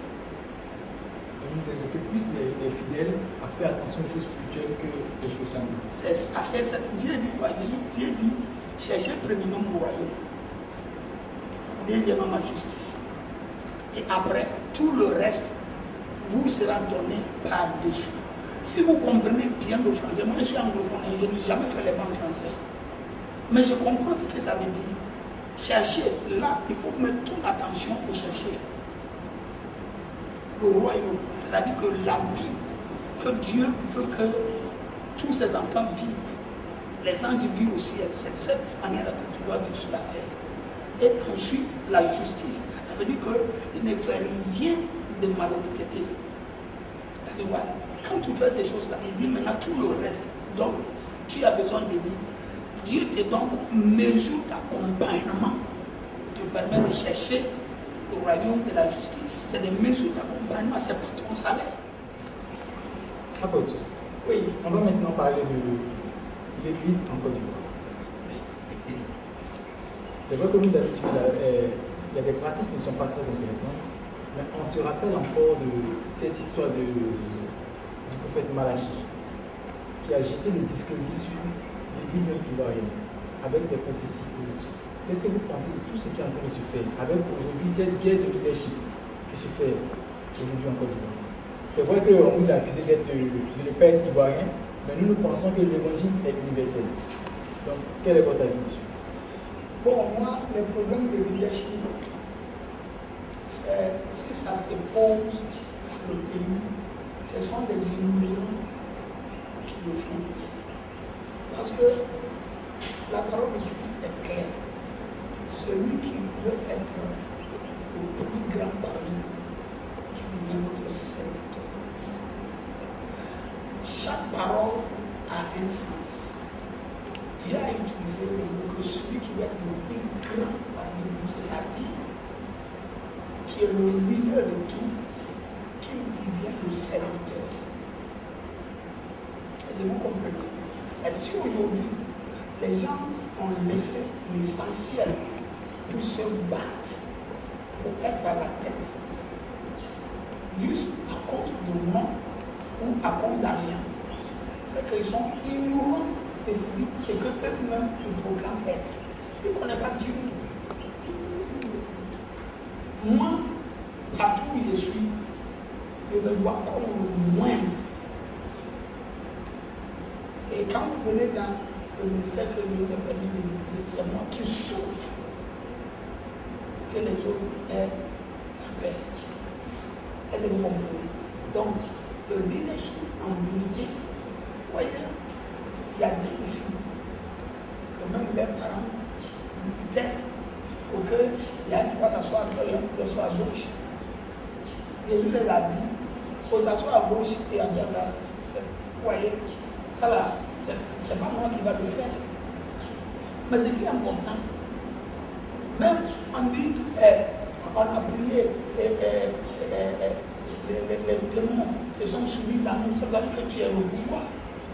Vous que plus les fidèles à faire attention aux choses spirituelles que les choses temporelles. C'est ça. Dieu dit quoi? Dieu dit, cherchez premièrement mon royaume. Deuxièmement ma justice. Et après, tout le reste vous sera donné par-dessus. Si vous comprenez bien le français, moi je suis anglophone et je n'ai jamais fait les banques français. Mais je comprends ce que ça veut dire. Chercher, là, il faut mettre toute l'attention pour chercher le royaume. C'est-à-dire que la vie que Dieu veut que tous ses enfants vivent, les anges vivent au ciel. C'est de cette manière que tu dois vivre sur la terre. Et ensuite, la justice. Ça veut dire qu'il ne fait rien de malhonnêteté. Quand tu fais ces choses-là, il dit maintenant tout le reste, donc tu as besoin de vie. Dieu te donne une mesure d'accompagnement qui te permet de chercher le royaume de la justice. C'est des mesures d'accompagnement, c'est pas ton salaire. Apôtre, Oui. On va maintenant parler de l'église en Côte d'Ivoire. C'est vrai que nous avez dit qu'il y a des pratiques qui ne sont pas très intéressantes, mais on se rappelle encore de cette histoire du prophète Malachi, qui a jeté le discrédit sur l'église même ivoirienne, avec des prophéties et tout. Qu'est-ce que vous pensez de tout ce qui est en train de se faire, avec aujourd'hui cette guerre de leadership qui se fait aujourd'hui en Côte d'Ivoire? C'est vrai qu'on vous a accusé de ne pas être ivoirien, mais nous pensons que l'évangile est universel. Donc, quel est votre avis dessus? Bon, moi, le problème de leadership, c'est si ça se pose dans le pays, ce sont des ignorants qui le font. Parce que la parole de Christ est claire. Celui qui veut être le plus grand parmi nous, qui devient notre serviteur. Chaque parole a un sens. Dieu a utilisé le mot que celui qui va être le plus grand parmi nous, c'est-à-dire qui est le leader de tout, qui devient le serviteur. Est-ce que vous comprenez? Et si aujourd'hui, les gens ont laissé l'essentiel pour se battre, pour être à la tête, juste à cause de nom ou à cause d'argent, c'est qu'ils sont ignorants de ce que eux-mêmes ils proclament être. Ils ne connaissent pas Dieu. Moi, partout où je suis, je me vois comme le moindre. Et quand vous venez dans le ministère que Dieu m'a permis de diriger, c'est moi qui souffre que les autres aient la paix. Est-ce que vous comprenez? Donc, le leadership en vérité, vous voyez, il y a des ici que même les parents mettaient pour qu'il y a une fois s'asseoir le soir à gauche. Jésus les a dit, il faut s'asseoir à gauche et à droite. Vous voyez, ça là, c'est pas moi qui va le faire. Mais ce qui est important, même on dit, on a prié, les démons qui sont soumis à nous, ça veut dire que tu es le pouvoir.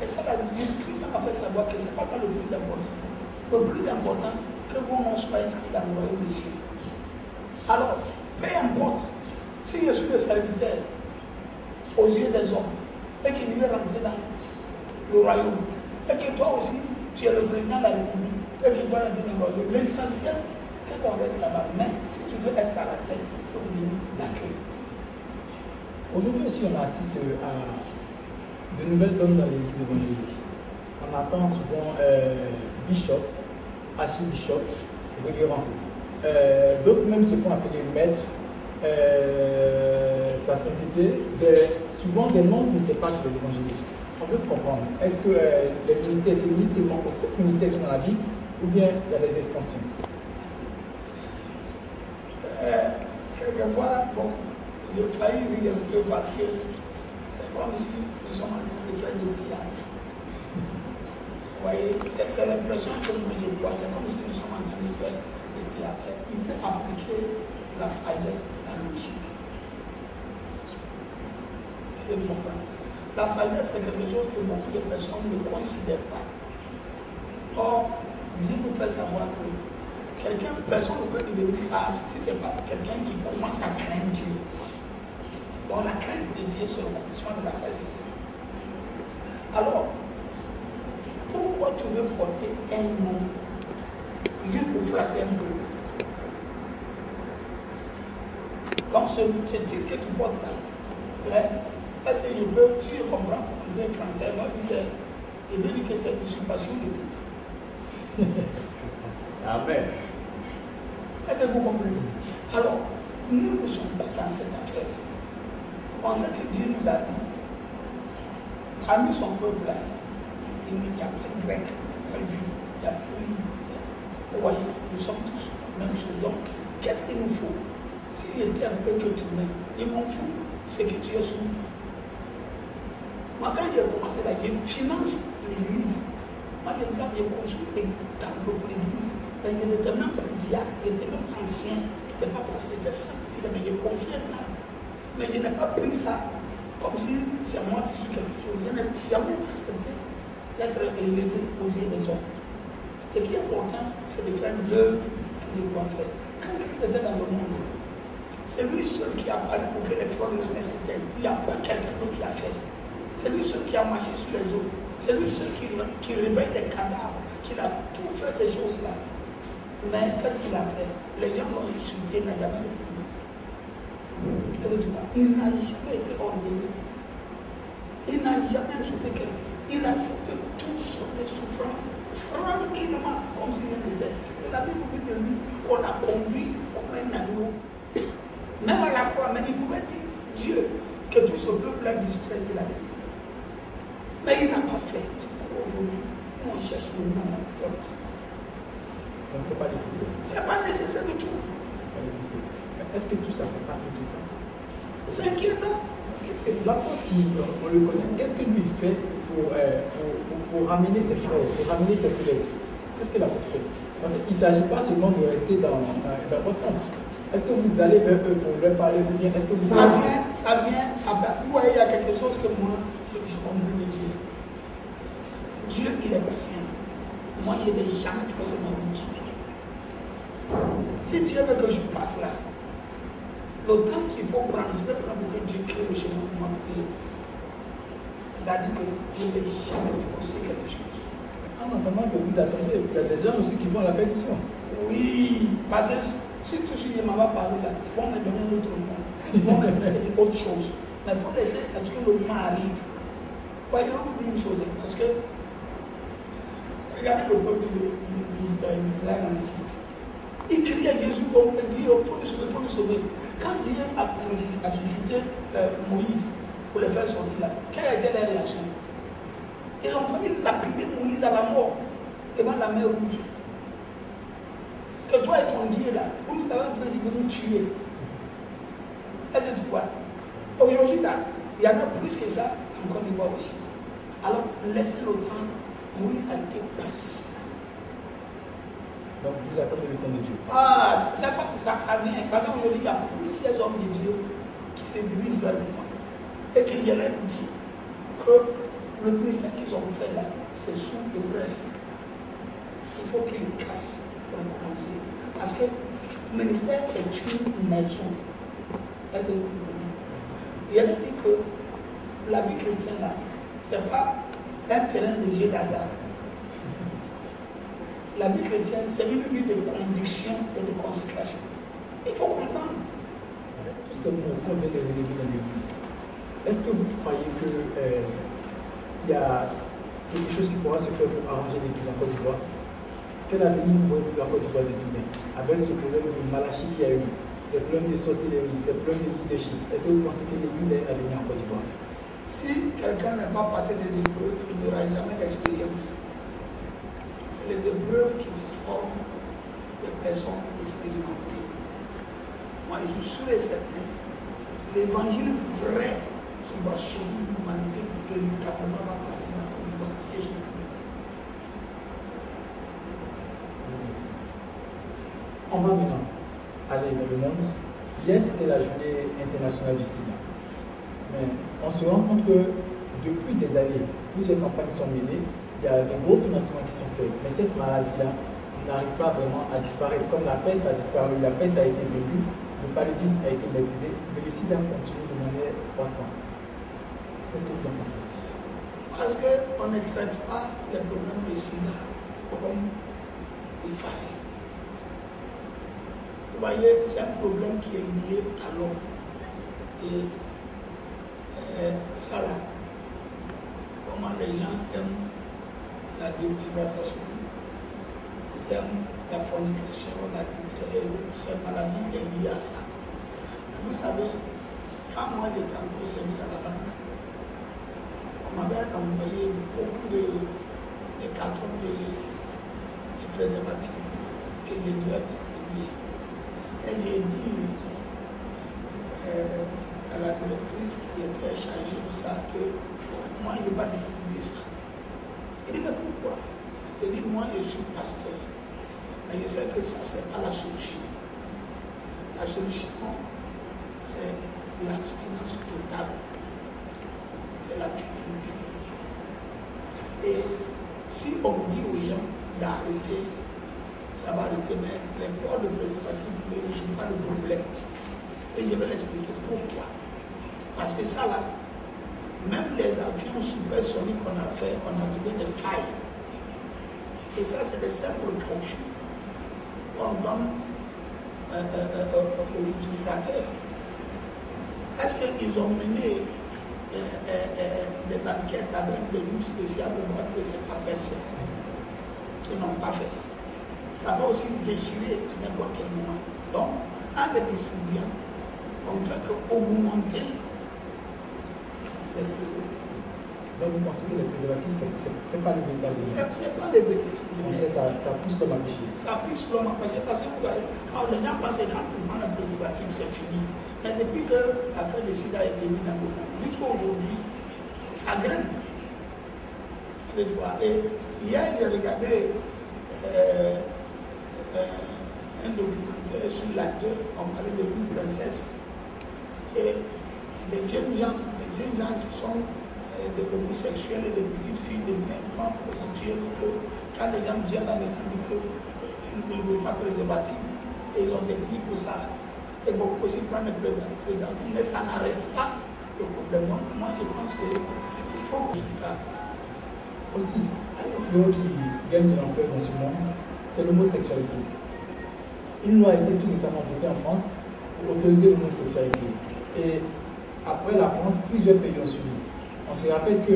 Et ça, Christ m'a fait savoir que ce n'est pas ça le plus important. Le plus important, que vos noms soient inscrits dans le royaume des cieux. Alors, peu importe, si je suis le serviteur aux yeux des hommes, et qu'il veut rentrer dans le royaume, et que toi aussi, tu es le président de la République, et qu'il doit rentrer dans le royaume, l'essentiel, c'est qu'on reste là-bas. Mais si tu veux être à la tête, il faut devenir la clé. Aujourd'hui aussi, on assiste à de nouvelles donnes dans l'église évangélique. On attend souvent bishop, archibishop, révérend. D'autres même se font appeler maître, sa sainteté, souvent des noms qui n'étaient pas des évangéliques. On peut comprendre. Est-ce que les ministères, c'est uniquement pour 7 ministères qui sont dans la Bible ou bien il y a des extensions? Quelquefois, bon, je faillis rire un peu parce que c'est comme si nous sommes en train de faire du théâtre. Vous voyez, c'est l'impression que moi je vois, c'est comme si nous sommes en train de faire du théâtre. Il faut appliquer la sagesse et la logique. Est-ce que vous comprenez? La sagesse, c'est quelque chose que beaucoup de personnes ne considèrent pas. Or, Dieu nous fait savoir que personne ne peut devenir sage si ce n'est pas quelqu'un qui commence à craindre Dieu. Donc la crainte de Dieu, c'est le commencement de la sagesse. Alors, pourquoi tu veux porter un nom juste pour flatter un peu? Donc ce titre que tu portes là, est-ce que je peux, si je comprends anglais, français, moi je veux dire que c'est usurpation de titre. Amen. Est-ce que vous comprenez? Alors, nous ne sommes pas dans cette affaire. On sait que Dieu nous a dit, parmi son peuple là, il n'y a pas de grec, il n'y a pas de juif, il n'y a pas de libre. Vous voyez, nous sommes tous la même chose. Donc, qu'est-ce qu'il nous faut? Si j'étais un peu que tu m'aimes, il m'en fout, c'est que tu es sous. Moi, quand j'ai commencé là, je finance l'église. Moi, j'ai construit des tableaux pour l'église. Mais je n'étais même pas diacre, je n'étais même pas ancien, je n'étais pas passé, j'étais sanctifié, mais j'ai construit un temple. Mais je n'ai pas pris ça comme si c'est moi qui suis quelque chose. Je n'ai jamais accepté d'être élevé aux yeux des hommes. Ce qui est important, c'est de faire l'œuvre que je dois faire. Quand Christ était dans le monde, c'est lui seul qui a parlé pour que les fleurs de l'humain s'éteignent. Il n'y a pas quelqu'un d'autre qui a fait. C'est lui seul qui a marché sur les eaux. C'est lui seul qui réveille les cadavres, qui a tout fait ces choses-là. Mais qu'est-ce qu'il a fait? Les gens l'ont insulté, il n'a jamais répondu. Il n'a jamais été ordonné. Il n'a jamais insulté quelqu'un. Il accepte toutes sortes de souffrances tranquillement, comme s'il était. Et la Bible dit de lui qu'on a conduit comme un agneau. Même à la croix, mais il pouvait dire Dieu que tout ce peuple a disprésé la vie. Mais il n'a pas fait. Aujourd'hui, on cherche le nom. Donc c'est pas nécessaire. C'est pas nécessaire du tout. Pas nécessaire. Est-ce que tout ça, c'est pas inquiétant? C'est inquiétant. Qu'est-ce que l'apôtre qui, on le connaît, qu'est-ce que lui fait pour ramener ses frères, pour ramener ses collègues? Qu'est-ce que l'apôtre fait? Parce qu'il ne s'agit pas seulement de rester dans votre camp. Est-ce que vous allez vers eux pour leur parler ou bien est-ce que vous... Ça vient, vous voyez, il y a quelque chose que moi, je comprends de Dieu. Dieu, il est patient. Moi, je n'ai jamais trouvé ma route. Si Dieu veut que je passe là, le temps qu'il faut prendre, je vais prendre pour que Dieu crée le chemin pour moi pour que je passe. C'est-à-dire que je n'ai jamais forcé quelque chose. En entendant que vous attendez, il y a des gens aussi qui vont à la perdition. Oui, parce que si tout ce qui m'a parlé là, ils vont me donner un autre mot. Ils vont me traiter d'autres choses. Mais il faut laisser à ce que le moment arrive. Ouais, je vais vous dire une chose, parce que regardez le peuple d'Israël en Égypte. Il crie à Jésus, on peut dire, il faut nous sauver. Quand Dieu a suscité Moïse pour le faire sortir là, quelle a été leur réaction? Ils ont failli lapider Moïse à la mort devant la mer rouge. Que toi et ton Dieu là, vous nous avez fait nous tuer. Est-ce que tu vois? Aujourd'hui là, il y en a plus que ça en Côte d'Ivoire aussi. Alors, laissez le temps. Moïse a été patient. Donc vous attendez le temps de Dieu. Ah, c'est pas que ça vient. Parce qu'aujourd'hui, il y a plusieurs hommes de Dieu qui se dirigent vers moi. Et que je leur dis que le ministère qu'ils ont fait là, c'est sous erreur. Il faut qu'ils cassent pour recommencer. Parce que le ministère est une maison. Est-ce que vous comprenez? Il y a dit que la vie chrétienne là, ce n'est pas un terrain de jeu d'hasard. La vie chrétienne, c'est une vie de conviction et de consécration. Il faut comprendre. Tout simplement, on vient de l'église dans l'église. Est-ce que vous croyez qu'il y a quelque chose qui pourra se faire pour arranger l'église en Côte d'Ivoire? Quel avenir vous voyez pour la Côte d'Ivoire de demain? Avec ce problème de Malachi qu'il y a eu, ces problèmes de sorcellerie, ces problèmes de leadership, est-ce que vous pensez que l'église a un avenir en Côte d'Ivoire? Si quelqu'un n'a pas passé des épreuves, il n'aura jamais d'expérience. C'est les épreuves qui forment des personnes expérimentées. Moi, je suis sûr et certain, l'évangile vrai qui va sauver l'humanité véritablement va partir de la Côte d'Ivoire. C'est ce que je veux. On va maintenant aller dans le monde. Hier, c'était la journée internationale du sida. Mais on se rend compte que depuis des années, plusieurs campagnes sont menées, il y a des gros financements qui sont faits. Mais cette maladie-là n'arrive pas vraiment à disparaître. Comme la peste a disparu, la peste a été vaincue, le paludisme a été maîtrisé, mais le sida continue de manière croissante. Qu'est-ce que vous en pensez? Parce qu'on ne traite pas les problèmes de sida comme il fallait. Vous voyez, c'est un problème qui est lié à l'homme. Et ça là, comment les gens aiment la déprivation, ils aiment la fornication, l'adultère, ces maladies liées à ça. Mais vous savez, quand moi j'étais encore au service à la banque, on m'avait envoyé beaucoup de cartons de préservatifs que je devais distribuer. Et j'ai dit à la directrice qui était chargée de ça que moi je ne vais pas distribuer ça. Il dit mais pourquoi? Il dit moi je suis pasteur. Mais je sais que ça c'est pas la solution. La solution c'est l'abstinence totale. C'est la fidélité. Et si on dit aux gens d'arrêter, ça va arrêter, mais les ports de préservatifs ne résolvent pas le problème. Et je vais l'expliquer pourquoi. Parce que ça là, même les avions supersoniques qu'on a fait, on a trouvé des failles. Et ça, c'est des simples précautions qu'on donne aux utilisateurs. Est-ce qu'ils ont mené des enquêtes avec des groupes spéciaux pour voir que c'est pas percé? Ils n'ont pas fait. Ça va aussi déchirer à n'importe quel moment. Donc, en les distribuant, on ne fait qu'augmenter les fléaux. Donc vous pensez que les préservatifs, c'est pas le véritable? C'est pas le véritable. Ça pousse l'homme à pécher. Ça pousse l'homme à pécher parce que quand les gens pensent que quand tu prends le préservatif, c'est fini. Mais depuis que l'affaire de sida est venue dans le monde, jusqu'à aujourd'hui, ça grimpe. Et hier, j'ai regardé un documentaire sur la guerre, on parlait de Rue Princesse. Et des jeunes gens qui sont des homosexuels et des petites filles de même prostituées, que quand les gens viennent là, les gens disent qu'ils ne veulent pas préservatif, et ils ont des prix pour ça. Et beaucoup aussi prennent des préservatifs, mais ça n'arrête pas le problème. Donc moi je pense qu'il faut que ça. Aussi, un autre fléau qui gagne de l'ampleur dans ce monde, c'est l'homosexualité. Une loi a été tout récemment votée en France pour autoriser l'homosexualité. Et après la France, plusieurs pays ont suivi. On se rappelle que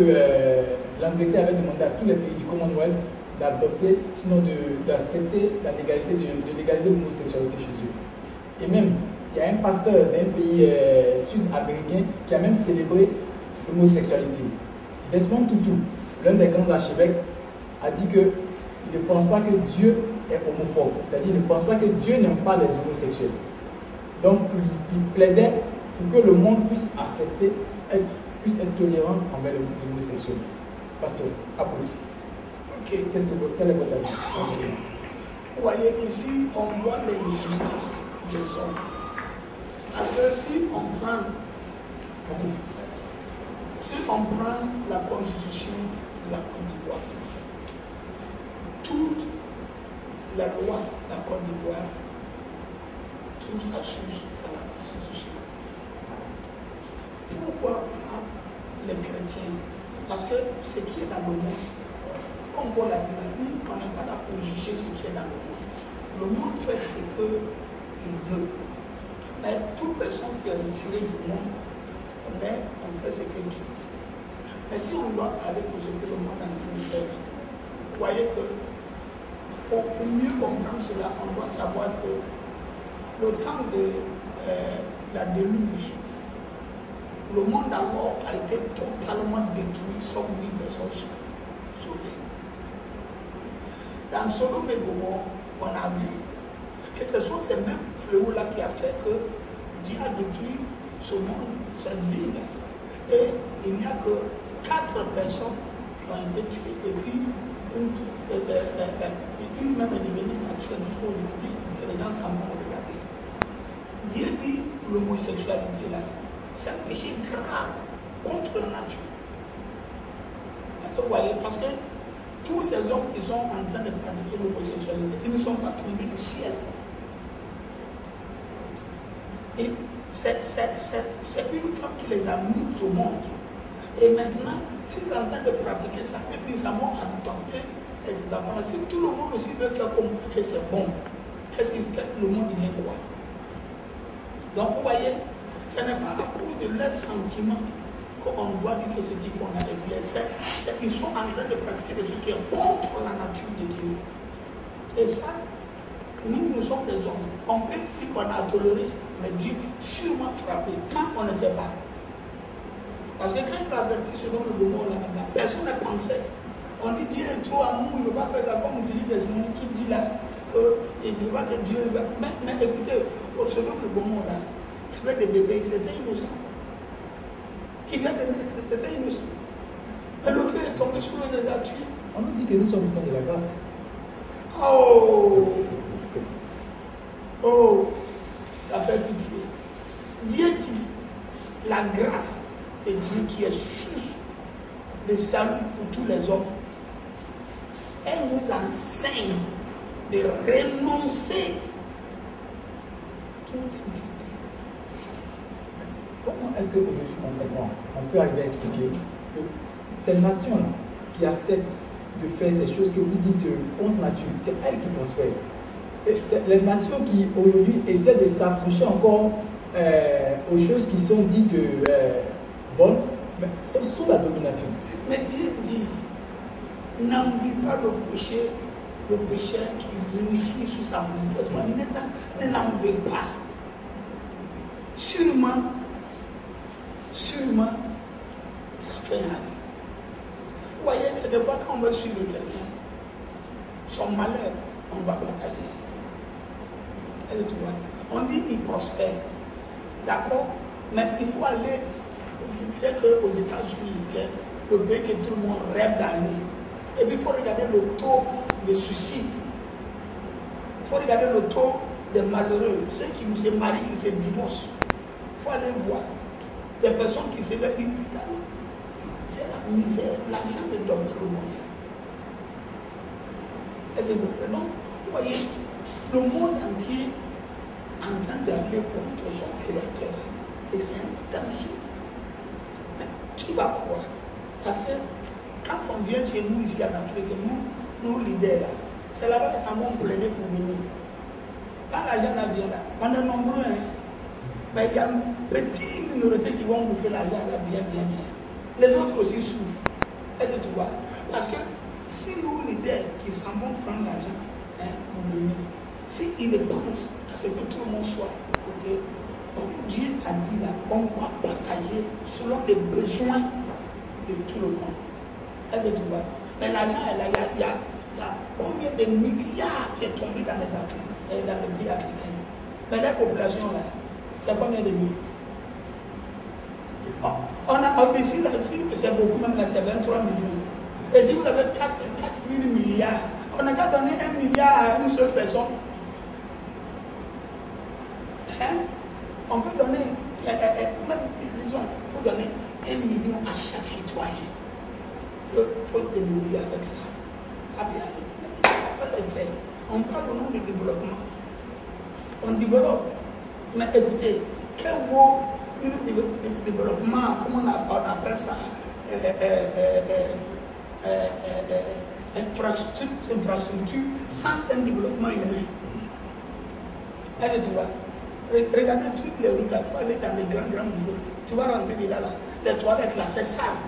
l'Angleterre avait demandé à tous les pays du Commonwealth d'adopter, sinon d'accepter la légalité, de légaliser l'homosexualité chez eux. Et même, il y a un pasteur d'un pays sud-américain qui a même célébré l'homosexualité. Desmond Tutu, l'un des grands archevêques, a dit qu'il ne pense pas que Dieu est homophobe. C'est-à-dire qu'il ne pense pas que Dieu n'aime pas les homosexuels. Donc, il plaidait pour que le monde puisse accepter, puisse être tolérant envers les homosexuels. Pasteur, applaudissez. Ok. Quel est votre avis? Ok. Vous voyez, ici, on voit les injustices des hommes. Parce que si on prend la constitution de la Côte d'Ivoire, toutes les lois de la Côte d'Ivoire, tout ça change dans la constitution. Pourquoi pas les chrétiens? Parce que ce qui est dans le monde, comme Paul a dit, on n'est pas là pour juger ce qui est dans le monde. Le monde fait ce qu'il veut. Mais toute personne qui est retirée du monde, on fait ce que Dieu veut. Mais si on doit parler pour ce que le monde a envie de faire, vous voyez que pour mieux comprendre cela, on doit savoir que le temps de la déluge, le monde alors a été totalement détruit, sauf 8 personnes sauvées. Dans Sodome et Gomorrhe, on a vu que ce sont ces mêmes fléaux-là qui a fait que Dieu a détruit ce monde, cette ville. Et il n'y a que 4 personnes qui ont été tuées. Et puis, une même est devenue sanctuaire jusqu'à aujourd'hui, que les gens s'en vont regarder. Dieu dit l'homosexualité là, c'est un péché grave contre la nature. Vous voyez, parce que tous ces hommes qui sont en train de pratiquer l'homosexualité, ils ne sont pas tombés du ciel. Et c'est une femme qui les a mis au monde. Et maintenant, s'ils sont en train de pratiquer ça, et puis ils vont adopter les enfants, si tout le monde aussi veut faire comme que c'est bon, qu'est-ce que le monde il est quoi? Donc vous voyez, ce n'est pas à cause de leurs sentiments qu'on doit dire que ce qu'ils font là est bien. Ils sont en train de pratiquer des trucs qui sont contre la nature de Dieu. Et ça, nous sommes des hommes. On peut dire qu'on a toléré, mais Dieu sûrement frappé quand on ne sait pas. Parce que quand il a averti ce nom de mort là-bas, personne ne pensait. On dit Dieu est trop amour, il ne veut pas faire ça comme on dit des gens, tu dis là qu'il ne veut pas que Dieu va. Mais écoutez, ce nom de mort là, il fait des bébés, c'était innocent. Il vient de naître, c'était innocent. Et le feu est tombé sur eux, les a tués. On nous dit que nous sommes du temps de la grâce. Oh! Oh! Ça fait pitié. Dieu dit, la grâce de Dieu qui est source de salut pour tous les hommes, elle nous enseigne de renoncer toute idée. Comment est-ce qu'aujourd'hui, concrètement, on peut arriver à expliquer que cette nation-là, qui accepte de faire ces choses que vous dites contre nature, c'est elle qui prospère. Et c'est la nation qui, aujourd'hui, essaie de s'approcher encore aux choses qui sont dites bonnes, mais sont sous la domination. Mais Dieu dit, n'envie pas le pécheur qui réussit sur sa musique. Ne l'en veux pas. Sûrement, ça fait rien. Vous voyez, des fois quand on veut suivre quelqu'un, son malheur, on va partager. Et tu vois, on dit qu'il prospère. D'accord? Mais il faut aller. Vous savez qu'aux États-Unis, le pays que tout le monde rêve d'aller. Et puis il faut regarder le taux de suicide. Il faut regarder le taux des malheureux, ceux qui se marient, qui se divorcent. Il faut aller voir des personnes qui se lèvent. C'est la misère, l'argent de donne le bonheur. Et c'est vrai, non? Vous voyez, le monde entier est en train d'aller contre son créateur. Et c'est un danger. Mais qui va croire? Parce que quand on vient chez nous ici en Afrique, nous leaders, c'est là-bas qu'ils s'en vont plaider pour venir. Quand l'argent vient là, on est nombreux, hein? Mais il y a une petite minorité qui vont bouffer l'argent là bien. Les autres aussi souffrent. Est-ce que tu vois? Parce que si nous, leaders, qui s'en vont prendre l'argent pour donner, s'ils pensent à ce que tout le monde soit côté, comme Dieu a dit là, on doit partager selon les besoins de tout le monde. Est-ce que tu vois? Mais l'argent, il y a combien de milliards qui est tombé dans les Afriques, dans les pays africains? Mais la population là, c'est combien de millions? On a ici, c'est beaucoup, même là, c'est 23 millions. Et si vous avez 4 000 milliards, on n'a qu'à donner 1 milliard à une seule personne. Hein? On peut donner, même, disons, il faut donner 1 million à chaque citoyen. Il faut te débrouiller avec ça. Ça peut aller. Ça peut se faire. On parle au nom du développement. On développe. Mais écoutez, quel vaut le développement, comment on appelle ça, infrastructure sans un développement humain. Allez, tu vois, regardez toutes les rues, là, il faut aller dans les grands bureaux. Tu vas rentrer là, les toilettes là, c'est sale.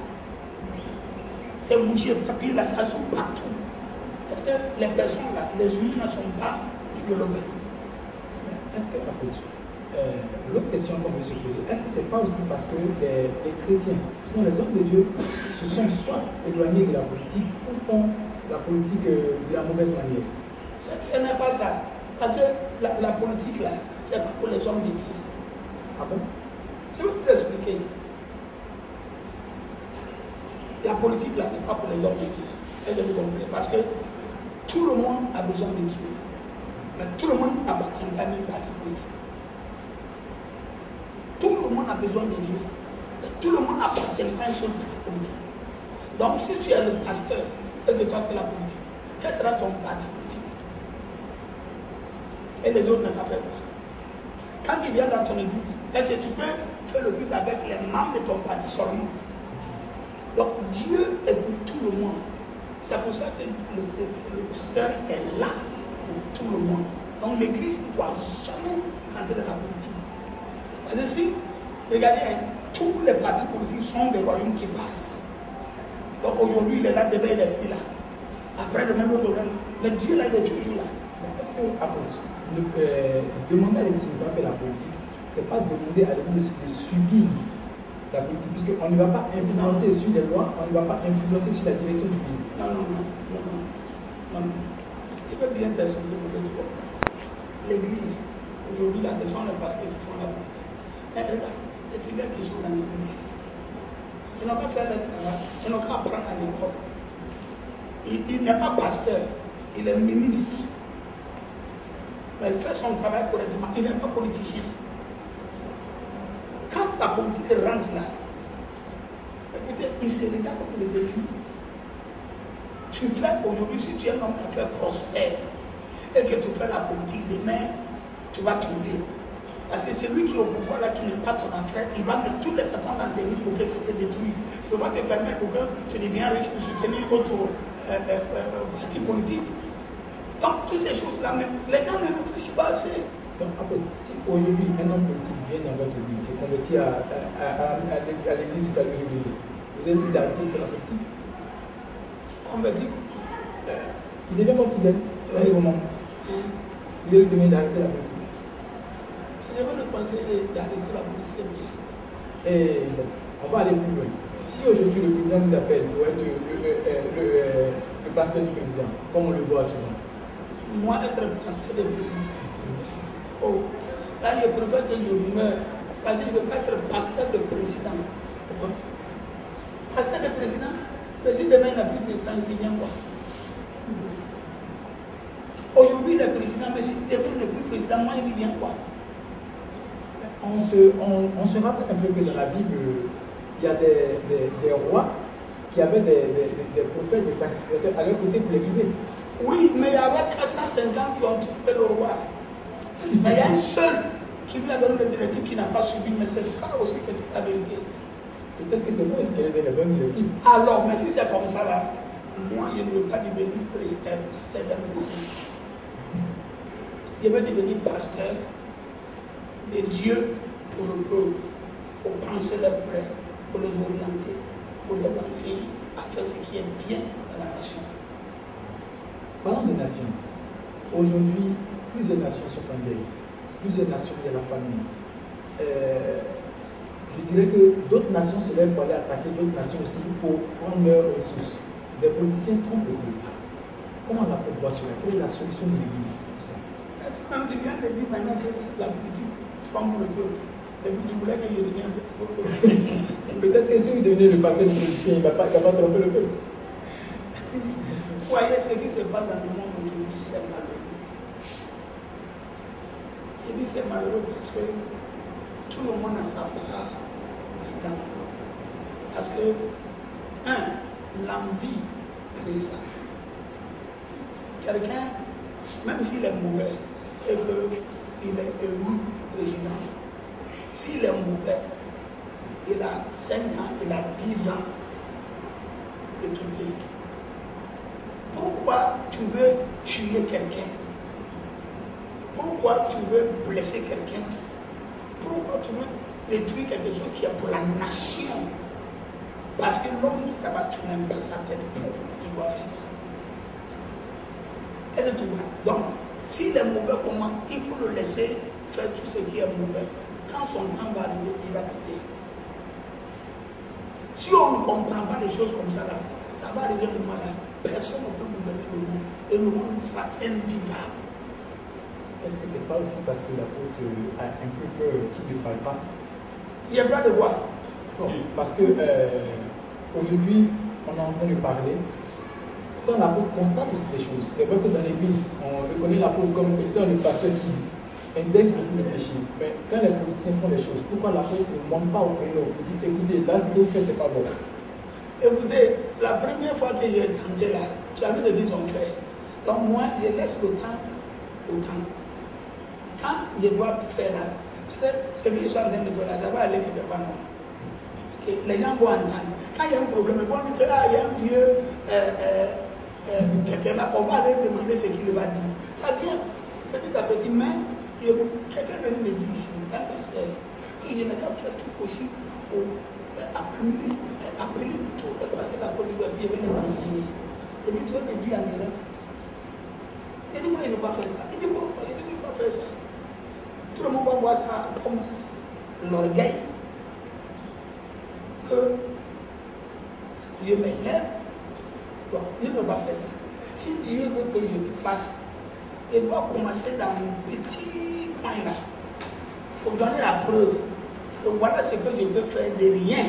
C'est bouché, papier là, ça sont partout. C'est que les personnes là, les humains ne sont pas développés. Est-ce que l'autre question qu'on peut se poser, est-ce que ce n'est pas aussi parce que les chrétiens, sinon les hommes de Dieu, se sont soit éloignés de la politique ou font la politique de la mauvaise manière? Ce n'est pas ça. Parce que la politique là, ce n'est pas pour les hommes de Dieu. Ah bon? Je vais vous expliquer. La politique là n'est pas pour les hommes de Dieu. Est-ce que vous comprenez? Parce que tout le monde a besoin de Dieu. Mais tout le monde appartient à une partie politique. Tout le monde a besoin de Dieu. Mais tout le monde appartient à une seule partie politique. Donc si tu es le pasteur et que tu as fait la politique, quel sera ton parti politique? Et les autres n'ont pas fait quoi? Quand tu viens dans ton église, est-ce que tu peux faire le culte avec les membres de ton parti seulement? Donc Dieu est pour tout le monde. C'est pour ça que le pasteur est là pour tout le monde. Donc l'église ne doit jamais rentrer dans la politique. Parce que si, regardez, hein, tous les partis politiques sont des royaumes qui passent. Donc aujourd'hui, il est là, demain, il est plus là. Après, le même autre, le Dieu là, il est toujours là. Est-ce que, demander à l'église de ne pas faire la politique, ce n'est pas demander à l'église de subir la politique, puisqu'on ne va pas influencer sur les lois, on ne va pas influencer sur la direction du pays. Non. Je veux bien t'expliquer pour que tu comprennes. L'église, aujourd'hui, là, ce sont les pasteurs qui font la politique. Mais regarde, les fidèles qui sont dans l'église, ils n'ont pas fait le travail, ils n'ont qu'à apprendre à l'école. Il n'est pas pasteur, il est ministre. Mais il fait son travail correctement, il n'est pas politicien. Quand la politique rentre là, écoutez, il se regarde comme les ennemis. Tu fais aujourd'hui, si tu es un homme d'affaires prospère et que tu fais la politique, demain, tu vas tomber. Parce que celui qui est au pouvoir là, qui n'est pas ton affaire, il va mettre tous les bâtons dans tes rues pour que ça te détruise. Tu ne peux pas te permettre pour que tu deviens riche pour soutenir autre parti politique. Donc, toutes ces choses-là, les gens ne réfléchissent pas assez. Donc, en fait, si aujourd'hui un homme politique vient dans votre église, s'est converti à l'église du salut révélé, vous avez dit d'arrêter de faire la politique? Converti. Il est bien fidèle, à un moment. Il est le domaine d'arrêter la politique. Je veux le conseiller d'arrêter la politique. Et on va aller plus loin. Si aujourd'hui le président vous appelle pour être le pasteur du président, comme on le voit souvent. Moi, être pasteur du président. Oh, là, je préfère que je meure. Parce que je ne veux pas être pasteur de président. Pourquoi? Pasteur de président, mais si demain il n'a plus de président, il devient quoi? Aujourd'hui, il est président, mais si demain il n'est plus président, moi, il devient quoi? On se rappelle un peu que dans la Bible, il y a des rois qui avaient des prophètes, des sacrificateurs à leur côté pour les guider. Oui, mais il y avait 450 qui ont trouvé le roi. Mais il y a un seul qui lui a donné des directives qui n'a pas suivi, mais c'est ça aussi qui est la vérité. Peut-être que c'est moi aussi qui ai donné les bonnes directives. Alors, mais si c'est comme ça là, moi je ne veux pas devenir pasteur d'un président. Je veux devenir pasteur de Dieu pour le peuple, pour penser leurs frères, pour les orienter, pour les enseigner à faire ce qui est bien dans la nation. Parlons des nations. Aujourd'hui, plusieurs nations sont en guerre. Plusieurs nations de la famille. Je dirais que d'autres nations se lèvent pour aller attaquer d'autres nations aussi pour prendre leurs ressources. Des politiciens trompent le peuple. Comment la voir cela? Quelle est la solution de l'Église pour ça? Quand tu viens de dire maintenant que la politique trompe le peuple, et puis tu voulais que je devienne politicien. Peut-être que si vous devenez le pasteur du politicien, il ne va pas tromper le peuple. Vous voyez ce qui se passe dans le monde aujourd'hui, c'est malheureux. Je dis c'est malheureux parce que tout le monde a sa part du temps. Parce que, l'envie crée ça. Quelqu'un, même s'il est mauvais et qu'il est élu président, s'il est mauvais, il a 5 ans, il a 10 ans de quitter. Pourquoi tu veux tuer quelqu'un? Pourquoi tu veux blesser quelqu'un? Pourquoi tu veux détruire quelque chose qui est pour la nation? Parce que l'homme qui là-bas, tu n'aimes pas sa tête. Pourquoi tu dois faire ça? Et tu vois. Donc, s'il est mauvais, comment? Il faut le laisser faire tout ce qui est mauvais. Quand son temps va arriver, il va quitter. Si on ne comprend pas des choses comme ça, là, ça va arriver un moment là. Personne ne peut gouverner le monde. Et le monde sera invivable. Est-ce que ce n'est pas aussi parce que l'apôtre a un peu peur qu'il ne parle pas? Il y a pas de quoi? Non, parce que aujourd'hui, on est en train de parler. Quand l'apôtre constate aussi des choses, c'est vrai que dans l'église, on reconnaît l'apôtre comme étant le pasteur qui indexe beaucoup de péchés. Mais quand les politiciens font des choses, pourquoi l'apôtre ne monte pas au créneau? Il dit, écoutez, là, ce que vous faites, ce n'est pas bon. Écoutez, la première fois que j'ai tenté là, tu as vu ce qu'ils ont fait. Donc moi, je laisse le temps au temps. Quand je dois faire là, ce que je suis en train de faire là, ça va aller quelque part. Okay. Les gens vont entendre. Quand il y a un problème, ils vont dire que là, il y a un vieux quelqu'un là, on va aller demander ce qu'il va dire. Ça vient. Petit à petit, mais quelqu'un est venu me dire ici, un pasteur, que je n'ai qu'à faire tout possible pour accumuler, appeler tout le passé de la Côte d'Ivoire, puis venir enseigner. Et puis, tu vas me dire en erreur. Il dit, moi, il ne va pas faire ça. Il dit, pourquoi il ne va pas faire ça? Tout le monde va voir ça comme l'orgueil. Que je me lève, donc je ne vais pas faire ça. Si Dieu veut que je le fasse, il doit commencer dans mon petit coin là, pour donner la preuve que voilà ce que je peux faire de rien.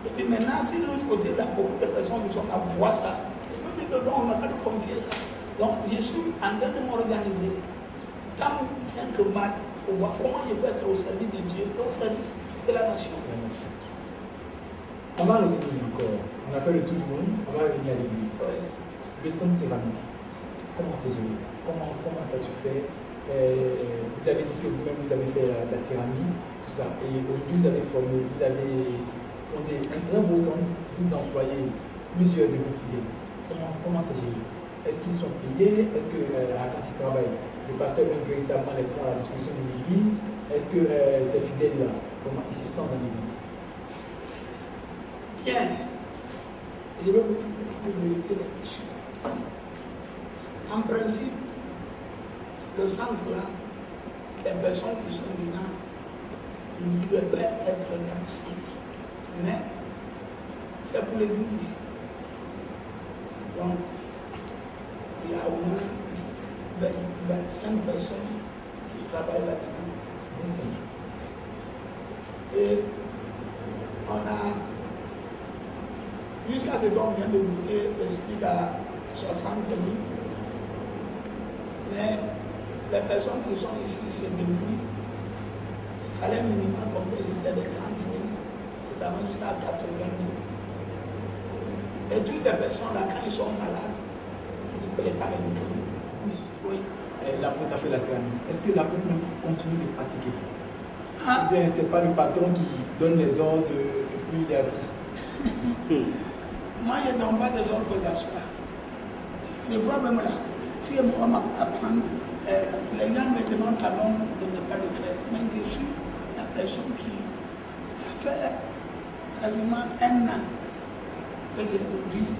Et puis maintenant, si de l'autre côté, il y a beaucoup de personnes qui sont à voir ça, je me dis que non, on n'a qu'à de confier ça. Donc je suis en train de m'organiser, tant bien que mal, pour voir comment je peux être au service de Dieu et au service de la nation. On va revenir encore. On a fait le tour du monde, on va revenir à l'église. Ouais. Le centre céramique, comment c'est géré? Comment ça se fait? Vous avez dit que vous-même vous avez fait la céramique, tout ça. Et aujourd'hui vous avez fondé un très beau centre, vous employez plusieurs de vos fidèles. Comment c'est géré? Est-ce qu'ils sont payés? Est-ce que quand ils travaillent, le pasteur met véritablement les fonds à la disposition de l'église? Est-ce que ces fidèles-là, comment ils se sentent dans l'église? Bien, je vais vous dire de vérité la question. En principe, le centre-là, les personnes qui sont dedans ne devaient pas être dans le centre. Mais c'est pour l'église. Donc, il y a au moins 25 personnes qui travaillent là-dedans. Et on a, jusqu'à ce qu'on vient de goûter, le SMIC à 60 000. Mais les personnes qui sont ici, c'est depuis le salaire minimum qu'on peut ici, c'est de 30 000. Et ça va jusqu'à 80 000. Et toutes ces personnes-là, quand ils sont malades, ils ne payent pas les médicaments. Oui. L'apôtre a fait la céramique. Est-ce que l'apôtre continue de pratiquer? Ou bien c'est pas le patron qui donne les ordres et puis il est assis? Moi, je ne donne pas des ordres aux assoirs. Le problème là, si je me apprendre, les gens me demandent pardon de ne pas le faire. Mais je suis la personne qui, ça fait quasiment 1 an que j'ai réduit